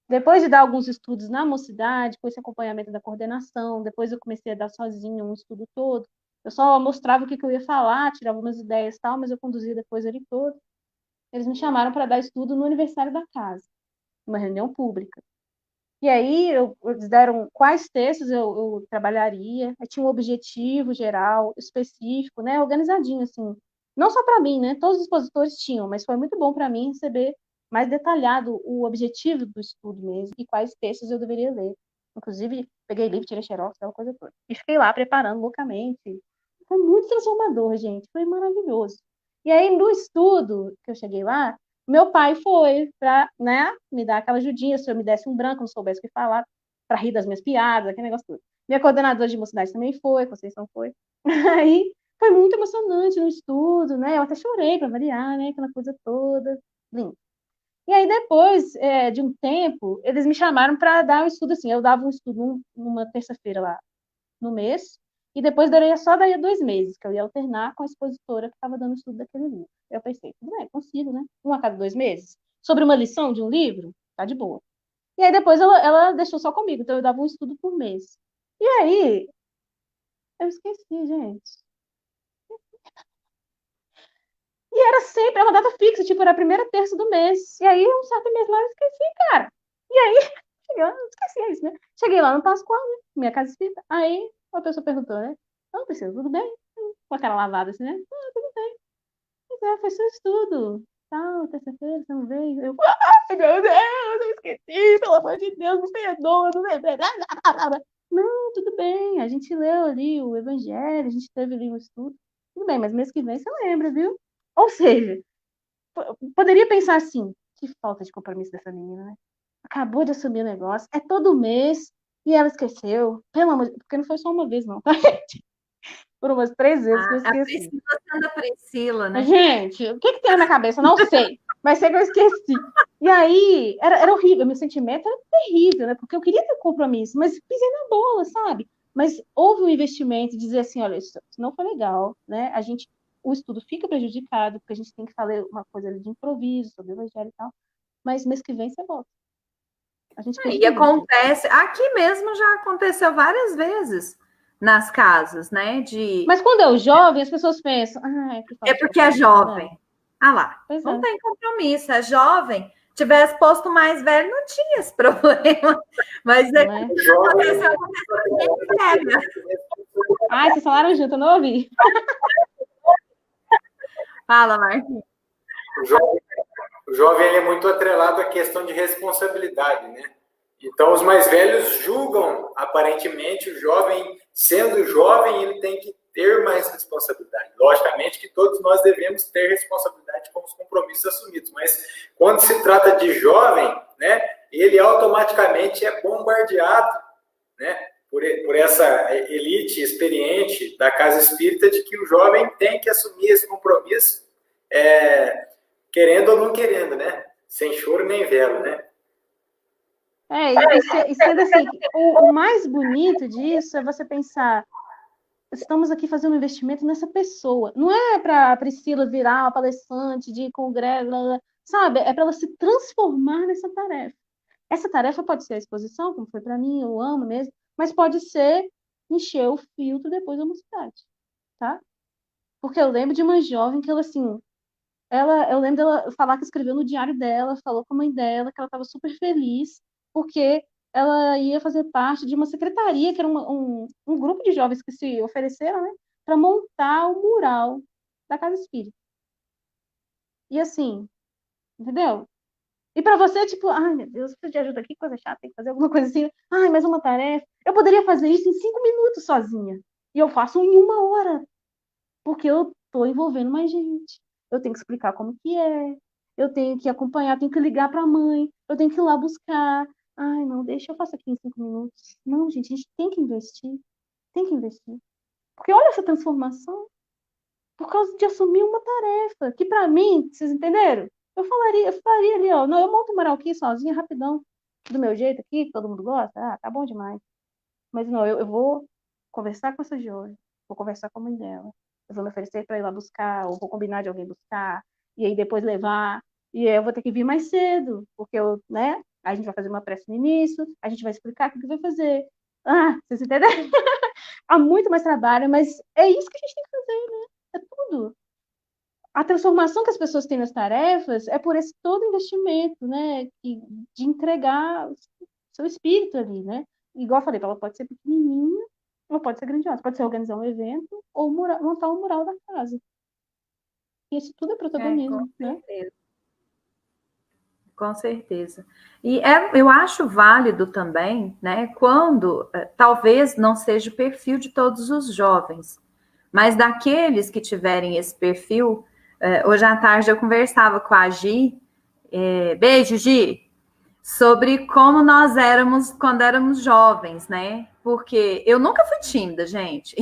depois de dar alguns estudos na mocidade, com esse acompanhamento da coordenação, depois eu comecei a dar sozinha um estudo todo. Eu só mostrava o que eu ia falar, tirava algumas ideias e tal, mas eu conduzia depois ele todo. Eles me chamaram para dar estudo no aniversário da casa, uma reunião pública. E aí, eles deram quais textos eu trabalharia, aí tinha um objetivo geral, específico, né, organizadinho, assim. Não só para mim, né, todos os expositores tinham, mas foi muito bom para mim receber mais detalhado o objetivo do estudo mesmo e quais textos eu deveria ler. Inclusive, peguei livro, tirei xerox, aquela coisa toda. E fiquei lá preparando loucamente. Foi muito transformador, gente, foi maravilhoso. E aí, no estudo que eu cheguei lá, meu pai foi para, né, me dar aquela ajudinha, se eu me desse um branco, não soubesse o que falar, para rir das minhas piadas, aquele negócio todo. Minha coordenadora de mocidade também foi, Conceição foi. Aí foi muito emocionante no estudo, né? Eu até chorei para variar, né? Aquela coisa toda. Lindo. E aí, depois de um tempo, eles me chamaram para dar um estudo assim. Eu dava um estudo numa terça-feira lá no mês, e depois só daí 2 meses, que eu ia alternar com a expositora que estava dando estudo daquele livro. Eu pensei, tudo bem, consigo, né? Um a cada 2 meses. Sobre uma lição de um livro, tá de boa. E aí depois ela deixou só comigo, então eu dava um estudo por mês. E aí, eu esqueci, gente. E era sempre uma data fixa, tipo, era a primeira terça do mês. E aí, um certo mês lá, eu esqueci, cara. E aí, eu esqueci, é isso, né? Cheguei lá no Pascoal, né? Minha casa espírita. Aí, uma pessoa perguntou, né? Não, Priscila, tudo bem? Com aquela lavada assim, né? Ah, tudo bem. Pois é, foi seu estudo. Tal, terça-feira, você não veio. Eu, ai, meu Deus, eu esqueci, pelo amor de Deus, me perdoa, não lembrei. Não, tudo bem, a gente leu ali o Evangelho, a gente teve ali um estudo. Tudo bem, mas mês que vem você lembra, viu? Ou seja, poderia pensar assim, que falta de compromisso dessa menina, né? Acabou de assumir o negócio, é todo mês, e ela esqueceu. Pelo amor de Deus, porque não foi só uma vez, não, tá? Por umas 3 vezes que eu A esqueci. Priscila sendo a Priscila, né? Gente, o que tem na minha cabeça? Não sei. Mas sei que eu esqueci. E aí, era horrível. Meu sentimento era terrível, né? Porque eu queria ter compromisso, mas pisei na bola, sabe? Mas houve um investimento de dizer assim, olha, isso não foi legal, né? O estudo fica prejudicado, porque a gente tem que fazer uma coisa ali de improviso sobre o evangelho e tal. Mas mês que vem você volta. A gente E acredita nisso. acontece, aqui mesmo já aconteceu várias vezes nas casas, né? Mas quando é o jovem, as pessoas pensam, que É falta de porque é compromisso, jovem. né? Ah lá, Pois não é. tem compromisso, é jovem. Tivesse posto mais velho, não tinha esse problema. Mas é Né? que aconteceu com a velha. Vocês falaram junto, eu não ouvi. Fala, Marquinhos. O jovem ele é muito atrelado à questão de responsabilidade, né? Então, os mais velhos julgam, aparentemente, o jovem, sendo jovem, ele tem que ter mais responsabilidade. Logicamente que todos nós devemos ter responsabilidade com os compromissos assumidos, mas quando se trata de jovem, né, ele automaticamente é bombardeado, né, por essa elite experiente da casa espírita de que o jovem tem que assumir esse compromisso, querendo ou não querendo, né? Sem choro nem vela, né? E sendo assim, o mais bonito disso é você pensar, estamos aqui fazendo um investimento nessa pessoa. Não é para a Priscila virar uma palestrante de congresso, sabe? É para ela se transformar nessa tarefa. Essa tarefa pode ser a exposição, como foi para mim, eu amo mesmo, mas pode ser encher o filtro depois da mocidade, tá? Porque eu lembro de uma jovem que ela, assim, eu lembro dela falar que escreveu no diário dela, falou com a mãe dela que ela estava super feliz, porque ela ia fazer parte de uma secretaria, que era um grupo de jovens que se ofereceram, né, para montar o mural da Casa Espírita. E assim, entendeu? E para você, tipo, ai meu Deus, preciso de ajuda aqui, coisa chata, tem que fazer alguma coisa assim. Ai, mais uma tarefa. Eu poderia fazer isso em 5 minutos sozinha. E eu faço em 1 hora. Porque eu estou envolvendo mais gente. Eu tenho que explicar como que é. Eu tenho que acompanhar, tenho que ligar para a mãe. Eu tenho que ir lá buscar. Ai, não, deixa eu faço aqui em 5 minutos. Não, gente, a gente tem que investir. Tem que investir. Porque olha essa transformação. Por causa de assumir uma tarefa. Que para mim, vocês entenderam? Eu faria ali, ó. Não, eu monto o mural aqui sozinha, rapidão. Do meu jeito aqui, que todo mundo gosta. Tá bom demais. Mas não, eu vou conversar com essa jovem. Vou conversar com a mãe dela. Eu vou me oferecer para ir lá buscar, ou vou combinar de alguém buscar, e aí depois levar. E aí eu vou ter que vir mais cedo, porque né? A gente vai fazer uma prece no início, a gente vai explicar o que vai fazer. Vocês entenderam? Há muito mais trabalho, mas é isso que a gente tem que fazer, né? É tudo. A transformação que as pessoas têm nas tarefas é por esse todo investimento, né? De entregar seu espírito ali, né? Igual eu falei, ela pode ser pequenininha, ou pode ser grandiosa. Pode ser organizar um evento, ou montar um mural da casa. Isso tudo é protagonismo, com né? certeza. Com certeza. E eu acho válido também, né, quando talvez não seja o perfil de todos os jovens, mas daqueles que tiverem esse perfil. Hoje à tarde eu conversava com a Gi, beijo, Gi, sobre como nós éramos quando éramos jovens, né? Porque eu nunca fui tímida, gente.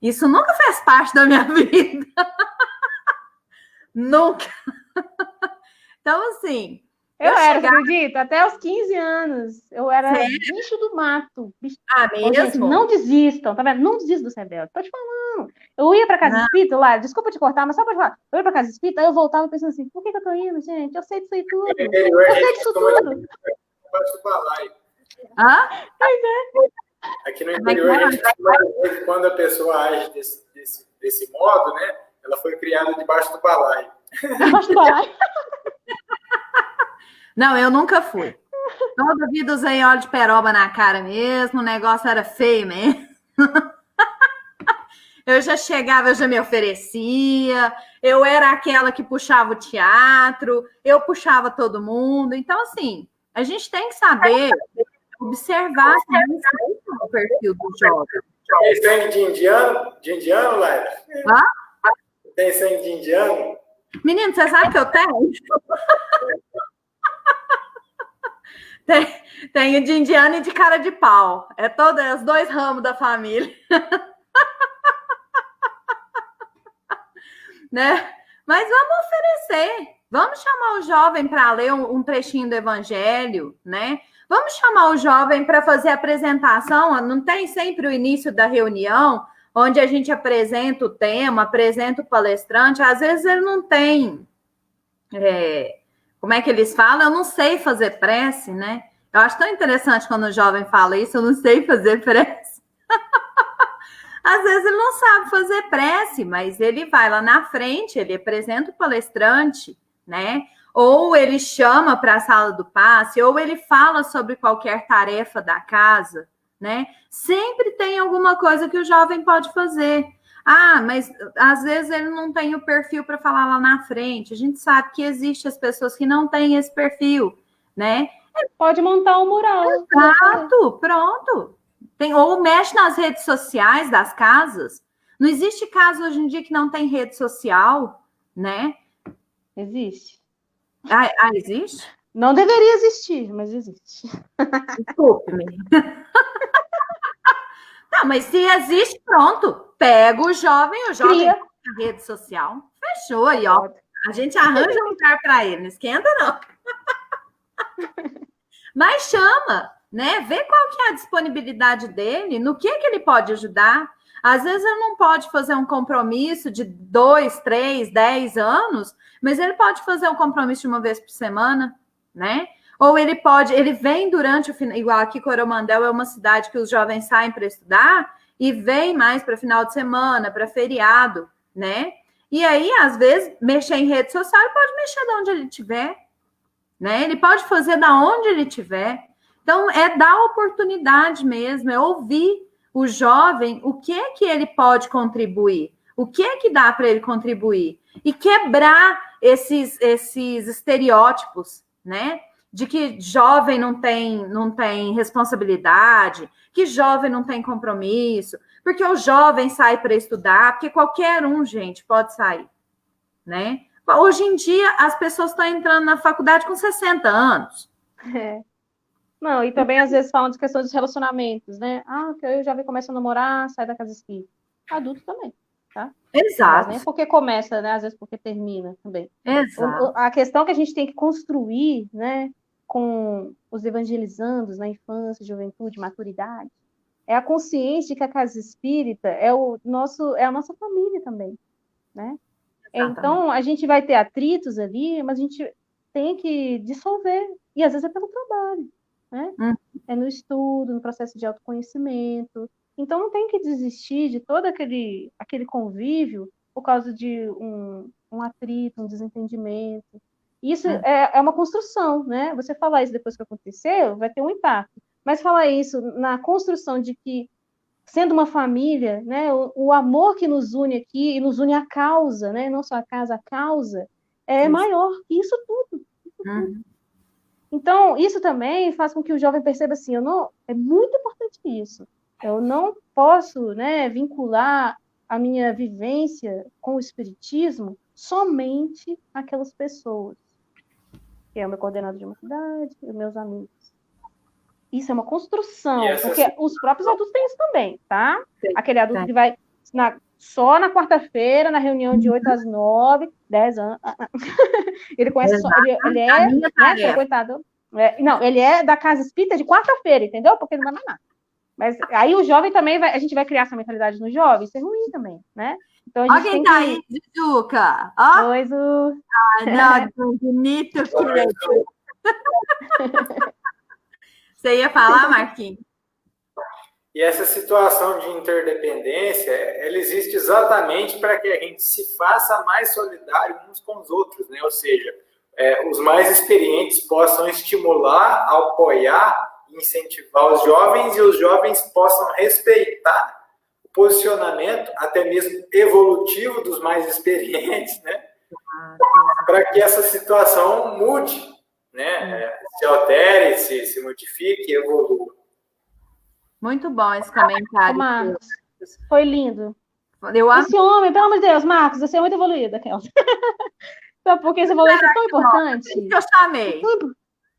Isso nunca fez parte da minha vida. Nunca. Então, assim, Eu era, chegava... acredito, até os 15 anos. Eu era bicho do mato. Bicho... Ah, mesmo? Gente, não desistam, tá vendo? Não desistam dos rebeldes. Tô te falando. Eu ia pra casa espírita lá, desculpa te cortar, mas só pra falar. Eu ia pra casa espírita, aí eu voltava pensando assim, por que eu tô indo, gente? Eu sei disso aí tudo. Eu sei disso tudo. Hã? Aqui no interior, a gente fala quando a pessoa age desse modo, né? Ela foi criada debaixo do balaio. Debaixo do balaio? Não, eu nunca fui. Toda vida usei óleo de peroba na cara mesmo, o negócio era feio mesmo. Eu já chegava, eu já me oferecia, eu era aquela que puxava o teatro, eu puxava todo mundo. Então, assim, a gente tem que saber observar o perfil do jovem. Tem sangue de indiano? De indiano, Laila? Hã? Tem sangue de indiano? Menino, você sabe que eu tenho? Tenho de indiano e de cara de pau. É os dois ramos da família. Né? Mas vamos oferecer. Vamos chamar o jovem para ler um trechinho do Evangelho, né? Vamos chamar o jovem para fazer a apresentação. Não tem sempre o início da reunião, onde a gente apresenta o tema, apresenta o palestrante. Às vezes ele não tem... como é que eles falam? Eu não sei fazer prece, né? Eu acho tão interessante quando o jovem fala isso, eu não sei fazer prece. Às vezes ele não sabe fazer prece, mas ele vai lá na frente, ele apresenta o palestrante, né? Ou ele chama para a sala do passe, ou ele fala sobre qualquer tarefa da casa, né? Sempre tem alguma coisa que o jovem pode fazer. Ah, mas às vezes ele não tem o perfil para falar lá na frente. A gente sabe que existem as pessoas que não têm esse perfil, né? Pode montar um mural. Exato, pronto. Ou mexe nas redes sociais das casas. Não existe casa hoje em dia que não tem rede social, né? Existe. Existe? Não deveria existir, mas existe. Desculpe-me. Não, mas se existe, pronto. Pega o jovem na rede social. Fechou aí, ó. A gente arranja um lugar para ele. Não esquenta, não. Mas chama, né? Vê qual que é a disponibilidade dele, no que ele pode ajudar. Às vezes ele não pode fazer um compromisso de 2, 3, 10 anos, mas ele pode fazer um compromisso de uma vez por semana, né? Ou ele vem durante o final, igual aqui Coromandel é uma cidade que os jovens saem para estudar e vem mais para final de semana, para feriado, né? E aí, às vezes, mexer em rede social, ele pode mexer de onde ele estiver, né? Ele pode fazer da onde ele estiver. Então, é dar oportunidade mesmo, é ouvir o jovem, o que é que ele pode contribuir, o que é que dá para ele contribuir, e quebrar esses estereótipos, né? De que jovem não tem responsabilidade, que jovem não tem compromisso, porque o jovem sai para estudar, porque qualquer um, gente, pode sair, né? Hoje em dia, as pessoas estão entrando na faculdade com 60 anos. Não, e também às vezes falam de questões dos relacionamentos, né? Que eu já vi começa a namorar, sai da casa espírita. Adulto também, tá? Exato. Mas nem porque começa, né? Às vezes porque termina também. Exato. A questão que a gente tem que construir, né? Com os evangelizandos na infância, juventude, maturidade, é a consciência de que a casa espírita é a nossa família também, né? Exatamente. Então, a gente vai ter atritos ali, mas a gente tem que dissolver, e às vezes é pelo trabalho, né? É no estudo, no processo de autoconhecimento. Então, não tem que desistir de todo aquele convívio por causa de um atrito, um desentendimento. Isso é uma construção, né? Você falar isso depois que aconteceu, vai ter um impacto. mas falar isso na construção de que, sendo uma família, né, o amor que nos une aqui, e nos une a causa, né, não só a casa, a causa, é maior que isso tudo. Então, isso também faz com que o jovem perceba assim, é muito importante isso. Eu não posso, né, vincular a minha vivência com o espiritismo somente àquelas pessoas, que é o meu coordenador de uma cidade, os meus amigos. Isso é uma construção, porque os próprios adultos têm isso também, tá? Aquele adulto que vai só na quarta-feira, na reunião de 8 às 9, 10 anos. Ele conhece só, ele é, né, frequentador. Não, ele é da casa espírita de quarta-feira, entendeu? Porque ele não vai mais nada. Mas aí o jovem também a gente vai criar essa mentalidade no jovem, isso é ruim também, né? Então a gente quem tá aí, Jujuca? Oi, Zu. Não, bonito que Você ia falar, Marquinhos? E essa situação de interdependência, ela existe exatamente para que a gente se faça mais solidário uns com os outros, né? Ou seja, os mais experientes possam estimular, apoiar, incentivar os jovens, e os jovens possam respeitar o posicionamento, até mesmo evolutivo, dos mais experientes, né? Para que essa situação mude, né? Se altere, se modifique, evolua. Muito bom esse comentário. Marcos, foi lindo. Eu amo. Esse homem, pelo amor de Deus, Marcos, você é muito evoluída, Kelsa. Sabe por que você falou isso? É tão importante. Eu chamei.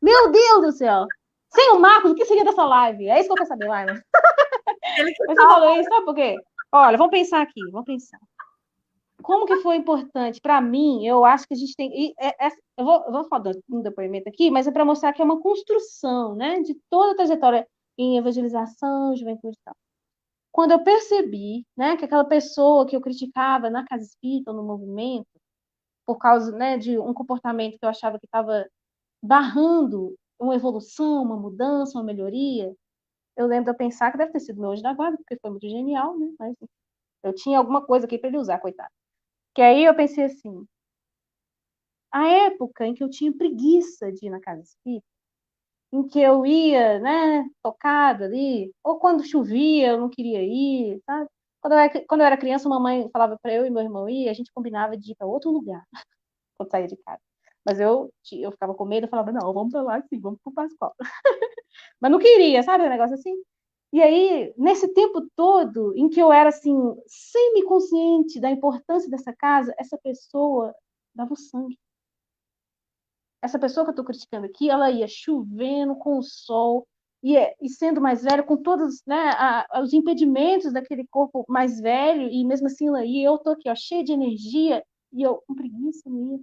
Meu Deus do céu. Sem o Marcos, o que seria dessa live? É isso que eu quero saber, Laila. Você falou isso, sabe por quê? Olha, vamos pensar aqui, vamos pensar. Como que foi importante? Para mim, eu acho que a gente tem... eu vou falar um depoimento aqui, mas é para mostrar que é uma construção, né, de toda a trajetória em evangelização, juventude e tal. Quando eu percebi, né, que aquela pessoa que eu criticava na casa espírita, no movimento, por causa, né, de um comportamento que eu achava que estava barrando uma evolução, uma mudança, uma melhoria, eu lembro de eu pensar que deve ter sido meu anjo da guarda, porque foi muito genial, né? Mas eu tinha alguma coisa aqui para ele usar, coitado. Que aí eu pensei assim, a época em que eu tinha preguiça de ir na casa espírita, em que eu ia, né, tocada ali, ou quando chovia eu não queria ir, sabe? Quando eu era criança, a mamãe falava para eu e meu irmão ir, a gente combinava de ir para outro lugar quando saía de casa. Mas eu ficava com medo, eu falava, não, vamos para lá sim, vamos para o Pascoal. Mas não queria, sabe, um negócio assim? E aí, nesse tempo todo em que eu era assim, semi-consciente da importância dessa casa, essa pessoa dava o sangue. Essa pessoa que eu estou criticando aqui, ela ia chovendo com o sol, e sendo mais velha, com todos, né, os impedimentos daquele corpo mais velho, e mesmo assim ela ia, eu estou aqui, ó, cheia de energia, e eu com preguiça, não ia.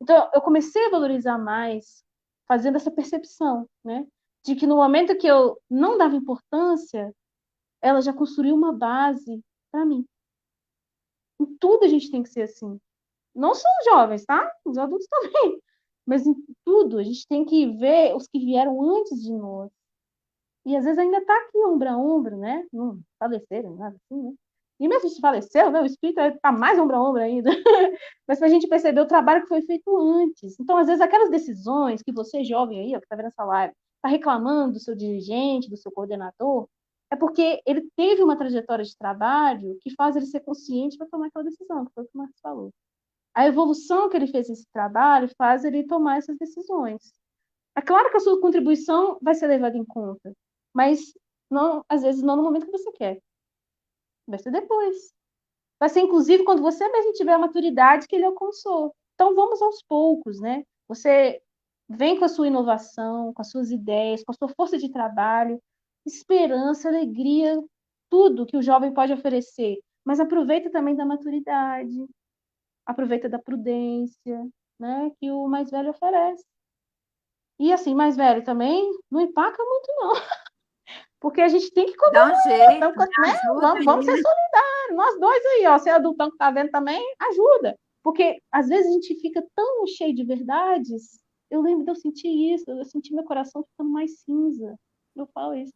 Então, eu comecei a valorizar mais, fazendo essa percepção, né, de que no momento que eu não dava importância, ela já construiu uma base para mim. Em tudo a gente tem que ser assim. Não só os jovens, tá? Os adultos também. Mas em tudo, a gente tem que ver os que vieram antes de nós. E às vezes ainda está aqui ombro a ombro, né? Não faleceram, nada assim, né? E mesmo se faleceu, né? O espírito está mais ombro a ombro ainda. Mas para a gente perceber o trabalho que foi feito antes. Então, às vezes, aquelas decisões que você, jovem aí, ó, que está vendo essa live, está reclamando do seu dirigente, do seu coordenador, é porque ele teve uma trajetória de trabalho que faz ele ser consciente para tomar aquela decisão, que foi o que o Marcos falou. A evolução que ele fez nesse trabalho faz ele tomar essas decisões. É claro que a sua contribuição vai ser levada em conta, mas não, às vezes não no momento que você quer. Vai ser depois. Vai ser, inclusive, quando você mesmo tiver a maturidade que ele alcançou. Então, vamos aos poucos, né? Você vem com a sua inovação, com as suas ideias, com a sua força de trabalho, esperança, alegria, tudo que o jovem pode oferecer. Mas aproveita também da maturidade, aproveita da prudência, né, que o mais velho oferece. E assim, mais velho também não empaca muito, não. Porque a gente tem que Dá um jeito, né? Vamos ser solidários. Nós dois aí, ó, você é adultão que tá vendo também, ajuda. Porque às vezes a gente fica tão cheio de verdades. Eu lembro de eu sentir isso, eu senti meu coração ficando mais cinza. Eu falo isso.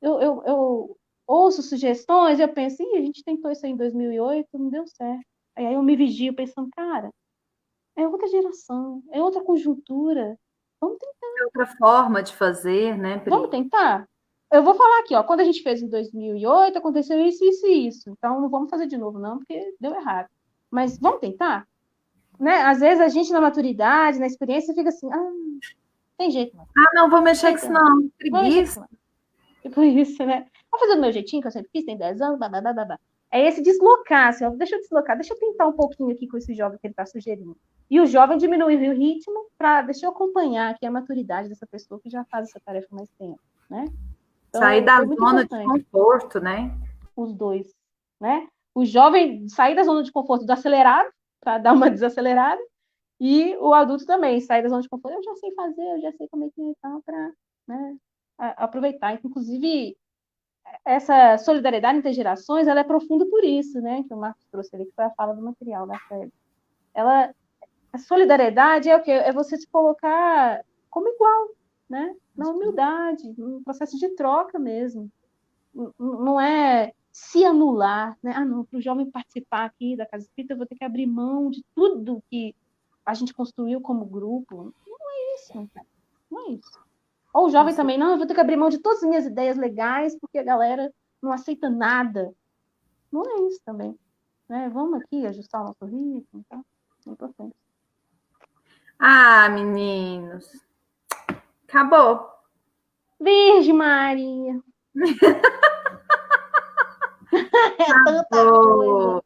Eu ouço sugestões, eu penso, a gente tentou isso aí em 2008, não deu certo. Aí eu me vigio pensando, cara, é outra geração, é outra conjuntura. Vamos tentar. Outra forma de fazer, né, Pri? Vamos tentar? Eu vou falar aqui, ó. Quando a gente fez em 2008, aconteceu isso, isso e isso. Então, não vamos fazer de novo, não, porque deu errado. Mas vamos tentar? Né? Às vezes a gente, na maturidade, na experiência, fica assim, tem jeito, não. Não vou mexer com isso, não. Preguiça. Tipo isso, né? Vou fazer do meu jeitinho, que eu sempre fiz, tem 10 anos, blá. É esse deslocar, assim, ó, deixa eu deslocar, deixa eu tentar um pouquinho aqui com esse jovem que ele está sugerindo. E o jovem diminuir o ritmo deixa eu acompanhar aqui a maturidade dessa pessoa que já faz essa tarefa mais tempo, né? Então, sair da zona de conforto, né? Os dois, né? O jovem sair da zona de conforto do acelerado, para dar uma desacelerada, e o adulto também sair da zona de conforto. Eu já sei fazer, eu já sei como é que é tal, para, né, aproveitar. Inclusive, essa solidariedade entre gerações, ela é profunda por isso, né? Que o Marcos trouxe ali, que foi a fala do material da Fred. A solidariedade é o quê? É você se colocar como igual, né? Na humildade, num processo de troca mesmo. Não é se anular, né? Não, para o jovem participar aqui da Casa Espírita, eu vou ter que abrir mão de tudo que a gente construiu como grupo. Não é isso. Não é isso. Ou o jovem também, não, eu vou ter que abrir mão de todas as minhas ideias legais, porque a galera não aceita nada. Não é isso também. Né? Vamos aqui ajustar o nosso ritmo, tá? É importante. Meninos. Acabou. Virgem Maria. É tanta coisa.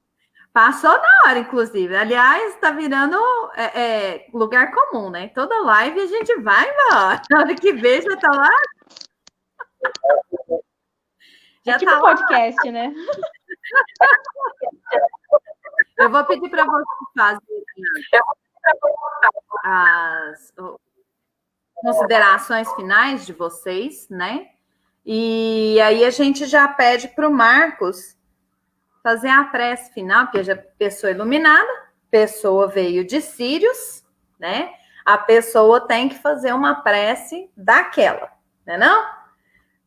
Passou na hora, inclusive. Aliás, tá virando lugar comum, né? Toda live a gente vai embora. Na hora que vê, já tá lá. Já tipo tá podcast, lá. Né? Eu vou pedir para vocês fazerem as considerações finais de vocês, né? E aí a gente já pede para o Marcos fazer a prece final, porque já pessoa iluminada, pessoa veio de Sírios, né? A pessoa tem que fazer uma prece daquela, né não?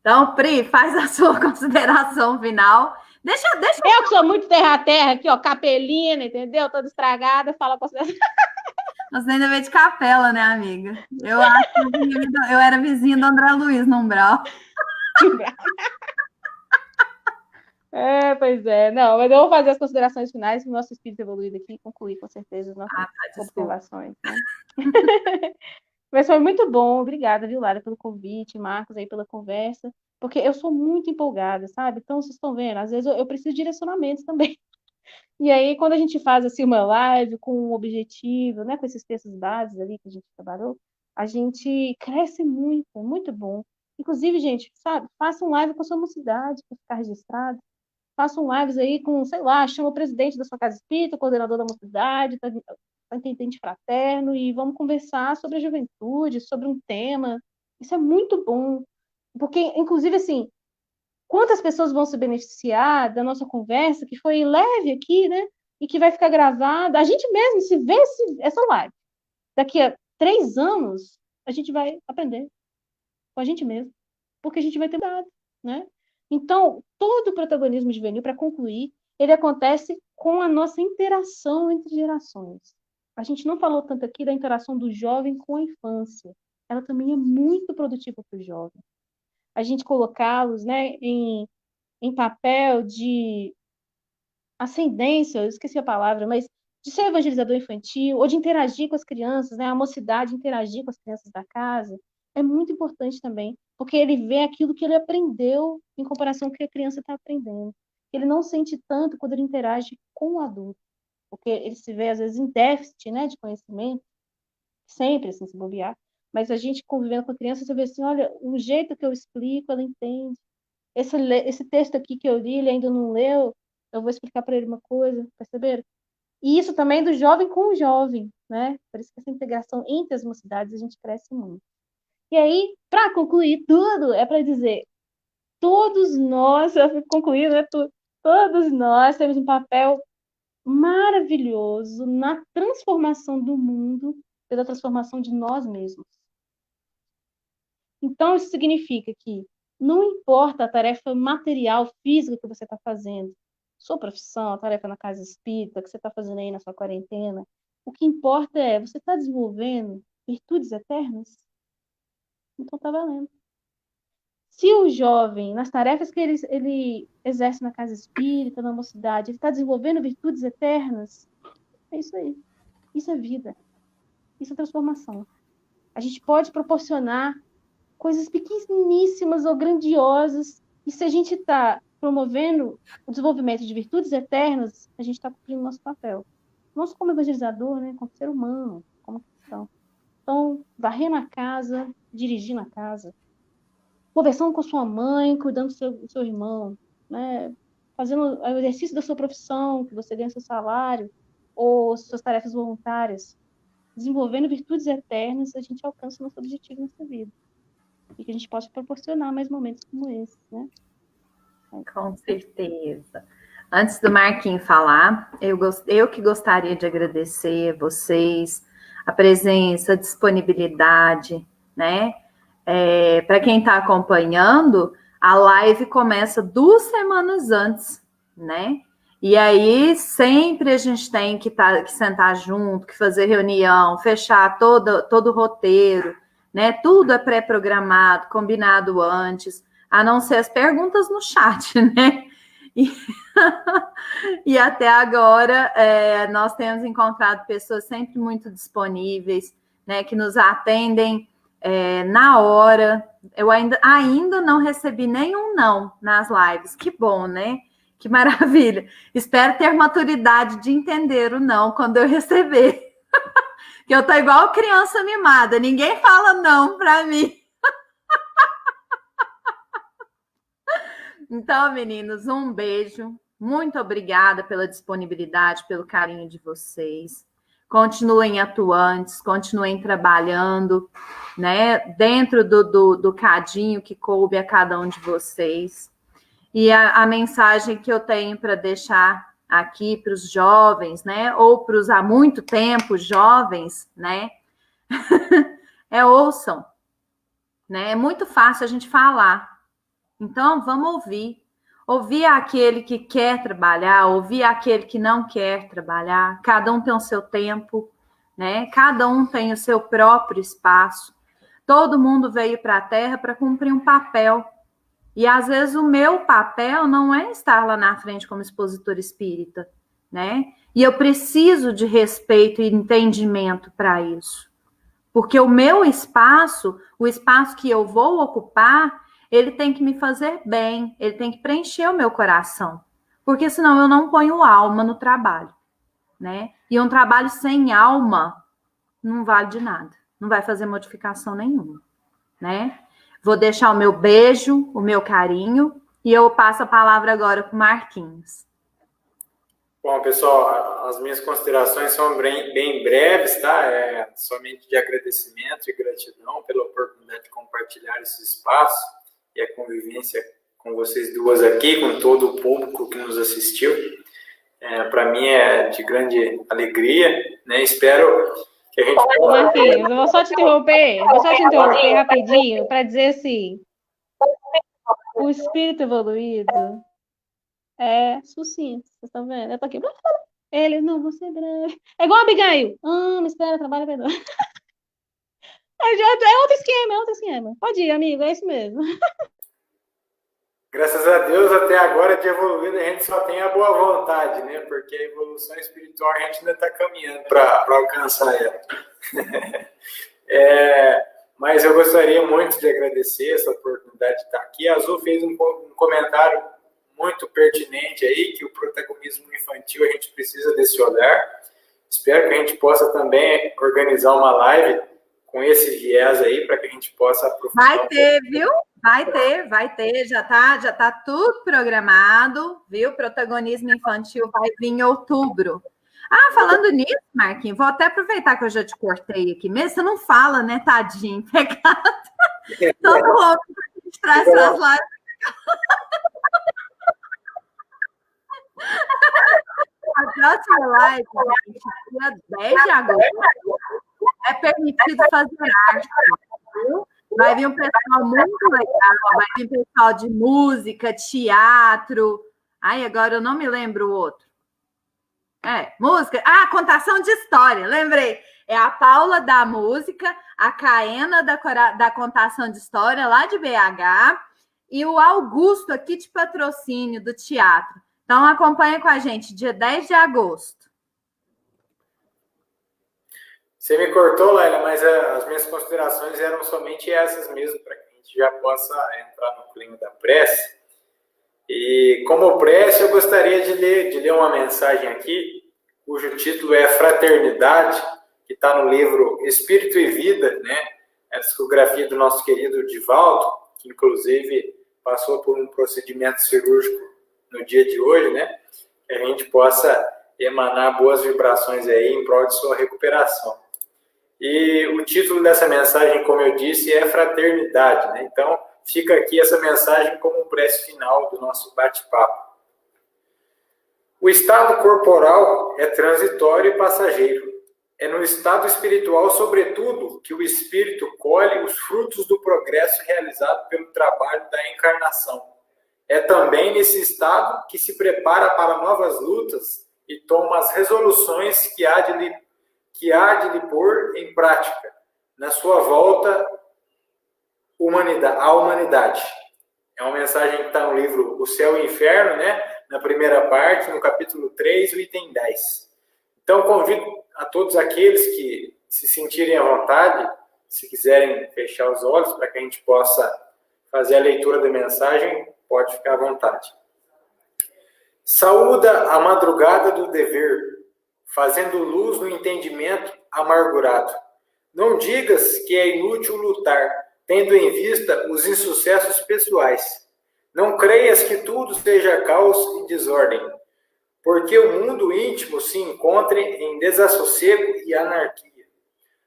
Então, Pri, faz a sua consideração final. Deixa. Eu que sou muito terra-terra aqui, ó, capelina, entendeu? Toda estragada, fala com você. Você ainda veio de capela, né, amiga? Eu acho que eu era vizinha do André Luiz no Umbral. Pois é. Não, mas eu vou fazer as considerações finais do nosso espírito evoluído aqui e concluir, com certeza, as nossas observações. Né? Mas foi muito bom. Obrigada, viu, Lara, pelo convite, Marcos, aí pela conversa, porque eu sou muito empolgada, sabe? Então, vocês estão vendo, às vezes eu preciso de direcionamentos também. E aí, quando a gente faz assim uma live com um objetivo, né, com esses textos bases ali que a gente trabalhou, a gente cresce muito, é muito bom. Inclusive, gente, sabe, façam live com a sua mocidade para ficar registrado. Façam lives aí com, sei lá, chama o presidente da sua casa espírita, o coordenador da mocidade, tá intendente fraterno, e vamos conversar sobre a juventude, sobre um tema. Isso é muito bom. Porque, inclusive, assim, quantas pessoas vão se beneficiar da nossa conversa, que foi leve aqui, né? E que vai ficar gravada. A gente mesmo, se vê essa live, daqui a 3 anos, a gente vai aprender com a gente mesmo. Porque a gente vai ter dado, né? Então, todo o protagonismo juvenil, para concluir, ele acontece com a nossa interação entre gerações. A gente não falou tanto aqui da interação do jovem com a infância. Ela também é muito produtiva para o jovem. A gente colocá-los, né, em papel de ascendência, eu esqueci a palavra, mas de ser evangelizador infantil, ou de interagir com as crianças, né, a mocidade interagir com as crianças da casa, é muito importante também, porque ele vê aquilo que ele aprendeu em comparação com o que a criança está aprendendo. Ele não sente tanto quando ele interage com o adulto, porque ele se vê, às vezes, em déficit, né, de conhecimento, sempre, assim, se bobear, mas a gente convivendo com a criança, você vê assim, olha, o jeito que eu explico, ela entende. Esse texto aqui que eu li, ele ainda não leu, eu vou explicar para ele uma coisa, perceberam? E isso também do jovem com o jovem, né? Por isso que essa integração entre as mocidades a gente cresce muito. E aí, para concluir tudo, é para dizer, todos nós, eu fico concluindo, né? Todos nós temos um papel maravilhoso na transformação do mundo pela transformação de nós mesmos. Então, isso significa que não importa a tarefa material, física que você está fazendo, sua profissão, a tarefa na casa espírita, que você está fazendo aí na sua quarentena, o que importa é, você está desenvolvendo virtudes eternas? Então tá valendo. Se o jovem, nas tarefas que ele exerce na casa espírita, na mocidade, ele está desenvolvendo virtudes eternas, é isso aí. Isso é vida. Isso é transformação. A gente pode proporcionar coisas pequeníssimas ou grandiosas, e se a gente está promovendo o desenvolvimento de virtudes eternas, a gente está cumprindo o nosso papel. Não só como evangelizador, né? Como ser humano, como cristão. Então, varrer na casa, dirigir na casa, conversando com sua mãe, cuidando do seu irmão, né? Fazendo o exercício da sua profissão, que você ganha seu salário, ou suas tarefas voluntárias, desenvolvendo virtudes eternas, a gente alcança o nosso objetivo nessa vida. E que a gente possa proporcionar mais momentos como esse, né? Com certeza. Antes do Marquinhos falar, eu que gostaria de agradecer a vocês, a presença, a disponibilidade, né? Para quem está acompanhando, a live começa 2 semanas antes, né? E aí sempre a gente tem que sentar junto, que fazer reunião, fechar todo o roteiro, né? Tudo é pré-programado, combinado antes, a não ser as perguntas no chat, né? E até agora nós temos encontrado pessoas sempre muito disponíveis, né? Que nos atendem na hora. Eu ainda não recebi nenhum não nas lives. Que bom, né? Que maravilha. Espero ter maturidade de entender o não quando eu receber. Que eu tô igual criança mimada. Ninguém fala não para mim. Então, meninos, um beijo. Muito obrigada pela disponibilidade, pelo carinho de vocês. Continuem atuantes, continuem trabalhando, né? Dentro do cadinho que coube a cada um de vocês. E a mensagem que eu tenho para deixar aqui para os jovens, né? Ou para os há muito tempo jovens, né? Ouçam, né? É muito fácil a gente falar. Então, vamos ouvir. Ouvir aquele que quer trabalhar, ouvir aquele que não quer trabalhar. Cada um tem o seu tempo, né? Cada um tem o seu próprio espaço. Todo mundo veio para a Terra para cumprir um papel. E, às vezes, o meu papel não é estar lá na frente como expositor espírita, né? E eu preciso de respeito e entendimento para isso. Porque o meu espaço, o espaço que eu vou ocupar, ele tem que me fazer bem, ele tem que preencher o meu coração. Porque, senão, eu não ponho alma no trabalho, né? E um trabalho sem alma não vale de nada. Não vai fazer modificação nenhuma, né? Vou deixar o meu beijo, o meu carinho, e eu passo a palavra agora para o Marquinhos. Bom, pessoal, as minhas considerações são bem breves, tá? Somente de agradecimento e gratidão pela oportunidade de compartilhar esse espaço e a convivência com vocês duas aqui, com todo o público que nos assistiu. Para mim é de grande alegria, né? Espero que a gente... Marquinhos, eu vou só te interromper rapidinho para dizer assim, o espírito evoluído é sucinto, vocês estão vendo? Eu tô aqui, ele, não, vou ser breve. É igual a Abigail, espera, trabalha, perdoa. É outro esquema. Pode ir, amigo, é isso mesmo. Graças a Deus, até agora, de evoluído, a gente só tem a boa vontade, né? Porque a evolução espiritual a gente ainda está caminhando para alcançar ela. Mas eu gostaria muito de agradecer essa oportunidade de estar aqui. A Azul fez um comentário muito pertinente aí, que o protagonismo infantil, a gente precisa desse olhar. Espero que a gente possa também organizar uma live com esse viés aí, para que a gente possa aprofundar. Vai ter, viu? Vai ter, já tá tudo programado, viu? Protagonismo infantil vai vir em outubro. Falando nisso, Marquinhos, vou até aproveitar que eu já te cortei aqui mesmo. Você não fala, né, tadinho? Pecado. Todo mundo que a gente traz essas lives. A próxima live, gente, dia 10 de agosto, é permitido fazer arte, viu? Vai vir um pessoal muito legal, vai vir pessoal de música, teatro. Agora eu não me lembro o outro. Música. Contação de história, lembrei. É a Paula da música, a Caena da contação de história, lá de BH, e o Augusto aqui de Patrocínio, do teatro. Então, acompanha com a gente, dia 10 de agosto. Você me cortou, Laila, mas as minhas considerações eram somente essas mesmo, para que a gente já possa entrar no clima da prece. E como prece, eu gostaria de ler uma mensagem aqui, cujo título é Fraternidade, que está no livro Espírito e Vida, né? A discografia do nosso querido Divaldo, que inclusive passou por um procedimento cirúrgico no dia de hoje, né? Que a gente possa emanar boas vibrações aí em prol de sua recuperação. E o título dessa mensagem, como eu disse, é Fraternidade, né? Então, fica aqui essa mensagem como prece final do nosso bate-papo. O estado corporal é transitório e passageiro. É no estado espiritual, sobretudo, que o espírito colhe os frutos do progresso realizado pelo trabalho da encarnação. É também nesse estado que se prepara para novas lutas e toma as resoluções que há de lhe pôr em prática na sua volta à humanidade. É uma mensagem que está no livro O Céu e o Inferno, né? Na primeira parte, no capítulo 3, o item 10. Então, convido a todos aqueles que se sentirem à vontade, se quiserem fechar os olhos para que a gente possa fazer a leitura da mensagem, pode ficar à vontade. Saúda a madrugada do dever, fazendo luz no entendimento amargurado. Não digas que é inútil lutar, tendo em vista os insucessos pessoais. Não creias que tudo seja caos e desordem, porque o mundo íntimo se encontra em desassossego e anarquia.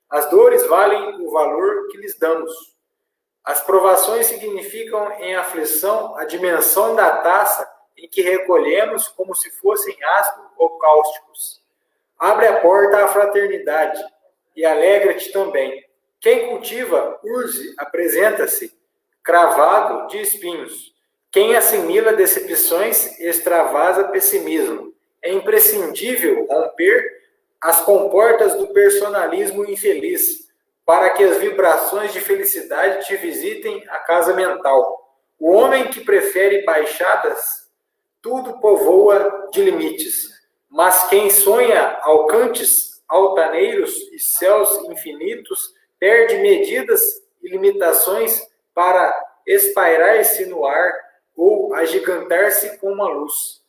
As dores valem o valor que lhes damos. As provações significam em aflição a dimensão da taça em que recolhemos como se fossem ácidos ou cáusticos. Abre a porta à fraternidade e alegra-te também. Quem cultiva urze apresenta-se cravado de espinhos. Quem assimila decepções extravasa pessimismo. É imprescindível romper as comportas do personalismo infeliz para que as vibrações de felicidade te visitem a casa mental. O homem que prefere baixadas, tudo povoa de limites. Mas quem sonha alcantes altaneiros e céus infinitos, perde medidas e limitações para espairar-se no ar ou agigantar-se com uma luz.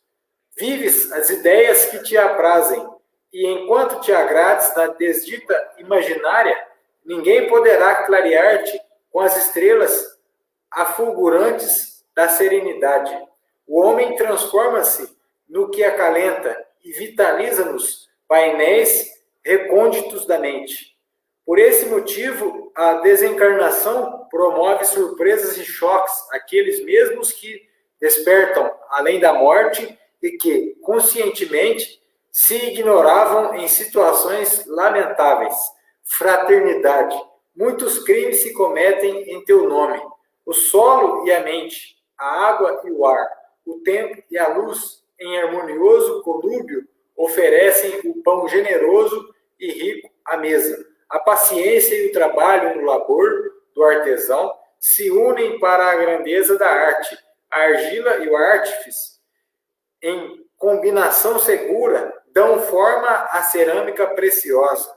Vives as ideias que te aprazem, e enquanto te agrades na desdita imaginária, ninguém poderá clarear-te com as estrelas afulgurantes da serenidade. O homem transforma-se no que acalenta e vitaliza-nos painéis recônditos da mente. Por esse motivo, a desencarnação promove surpresas e choques àqueles mesmos que despertam além da morte e que, conscientemente, se ignoravam em situações lamentáveis. Fraternidade. Muitos crimes se cometem em teu nome. O solo e a mente, a água e o ar, o tempo e a luz, em harmonioso conúbio, oferecem o pão generoso e rico à mesa. A paciência e o trabalho no labor do artesão se unem para a grandeza da arte. A argila e o artífice, em combinação segura, dão forma à cerâmica preciosa.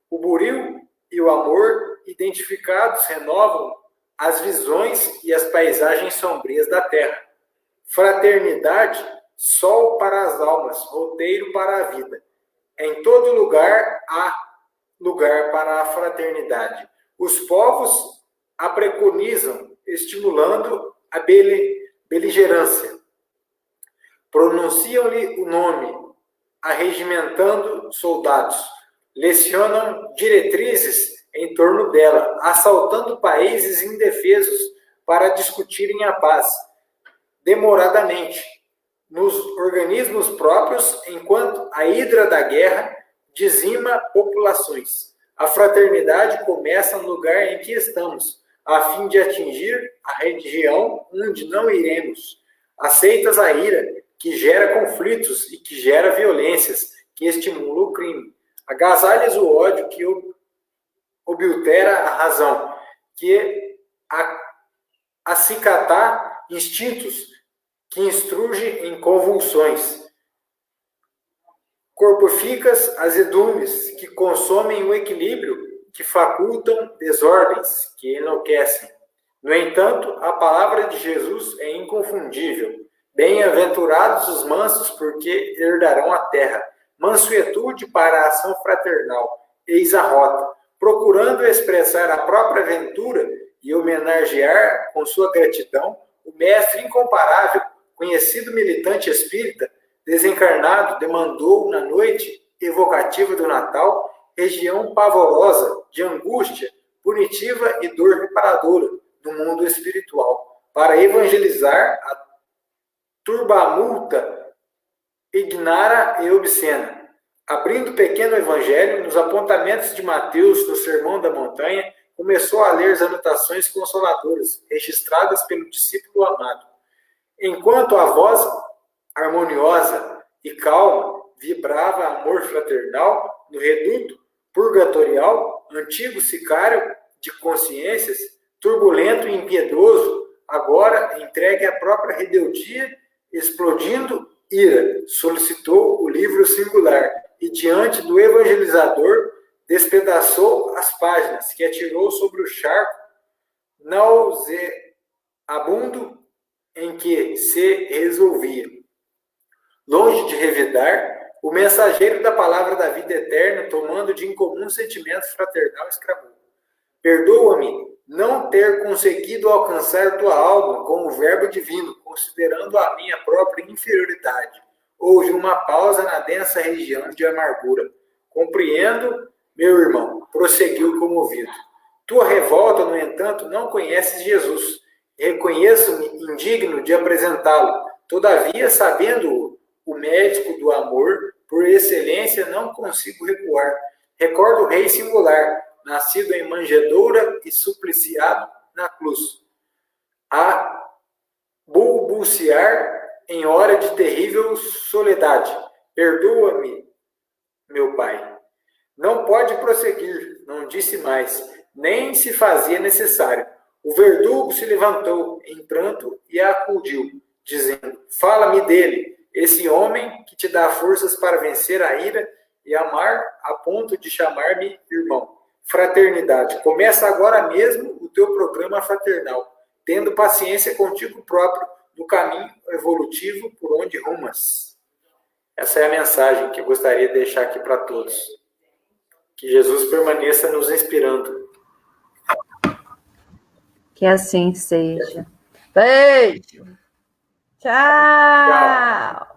O buril e o amor, identificados, renovam as visões e as paisagens sombrias da terra. Fraternidade, sol para as almas, roteiro para a vida. Em todo lugar há lugar para a fraternidade. Os povos a preconizam, estimulando a beligerância. Pronunciam-lhe o nome, arregimentando soldados. Lecionam diretrizes em torno dela, assaltando países indefesos para discutirem a paz, demoradamente, nos organismos próprios, enquanto a hidra da guerra dizima populações. A fraternidade começa no lugar em que estamos, a fim de atingir a região onde não iremos. Aceitas a ira, que gera conflitos e que gera violências, que estimula o crime. Agasalhas o ódio que obtera a razão, que acicatar instintos que instruge em convulsões. Corporificas azedumes que consomem o equilíbrio, que facultam desordens, que enlouquecem. No entanto, a palavra de Jesus é inconfundível. Bem-aventurados os mansos, porque herdarão a terra. Mansuetude para a ação fraternal. Eis a rota. Procurando expressar a própria aventura e homenagear com sua gratidão o mestre incomparável, conhecido militante espírita, desencarnado, demandou na noite evocativa do Natal região pavorosa de angústia punitiva e dor reparadora do mundo espiritual, para evangelizar a turbamulta ignara e obscena. Abrindo o pequeno evangelho, nos apontamentos de Mateus, no Sermão da Montanha, começou a ler as anotações consoladoras, registradas pelo discípulo amado. Enquanto a voz harmoniosa e calma vibrava amor fraternal no reduto purgatorial, antigo sicário de consciências, turbulento e impiedoso, agora entregue à própria rebeldia, explodindo ira, solicitou o livro singular e, diante do evangelizador, despedaçou as páginas que atirou sobre o charco nauseabundo em que se resolvia. Longe de revidar, o mensageiro da palavra da vida eterna, tomando de incomum sentimento fraternal, exclamou: perdoa-me não ter conseguido alcançar tua alma com o verbo divino, considerando a minha própria inferioridade. Houve uma pausa na densa região de amargura. Compreendo, meu irmão, prosseguiu comovido. Tua revolta, no entanto, não conheces Jesus. Reconheço-me indigno de apresentá-lo. Todavia, sabendo-o, o médico do amor, por excelência, não consigo recuar. Recordo o rei singular, nascido em manjedoura e supliciado na cruz, a balbuciar em hora de terrível soledade. Perdoa-me, meu pai. Não pode prosseguir, não disse mais, nem se fazia necessário. O verdugo se levantou em pranto e a acudiu, dizendo: fala-me dele, esse homem que te dá forças para vencer a ira e amar a ponto de chamar-me irmão. Fraternidade. Começa agora mesmo o teu programa fraternal, tendo paciência contigo próprio no caminho evolutivo por onde rumas. Essa é a mensagem que eu gostaria de deixar aqui para todos. Que Jesus permaneça nos inspirando. Que assim seja. Beijo. Tchau.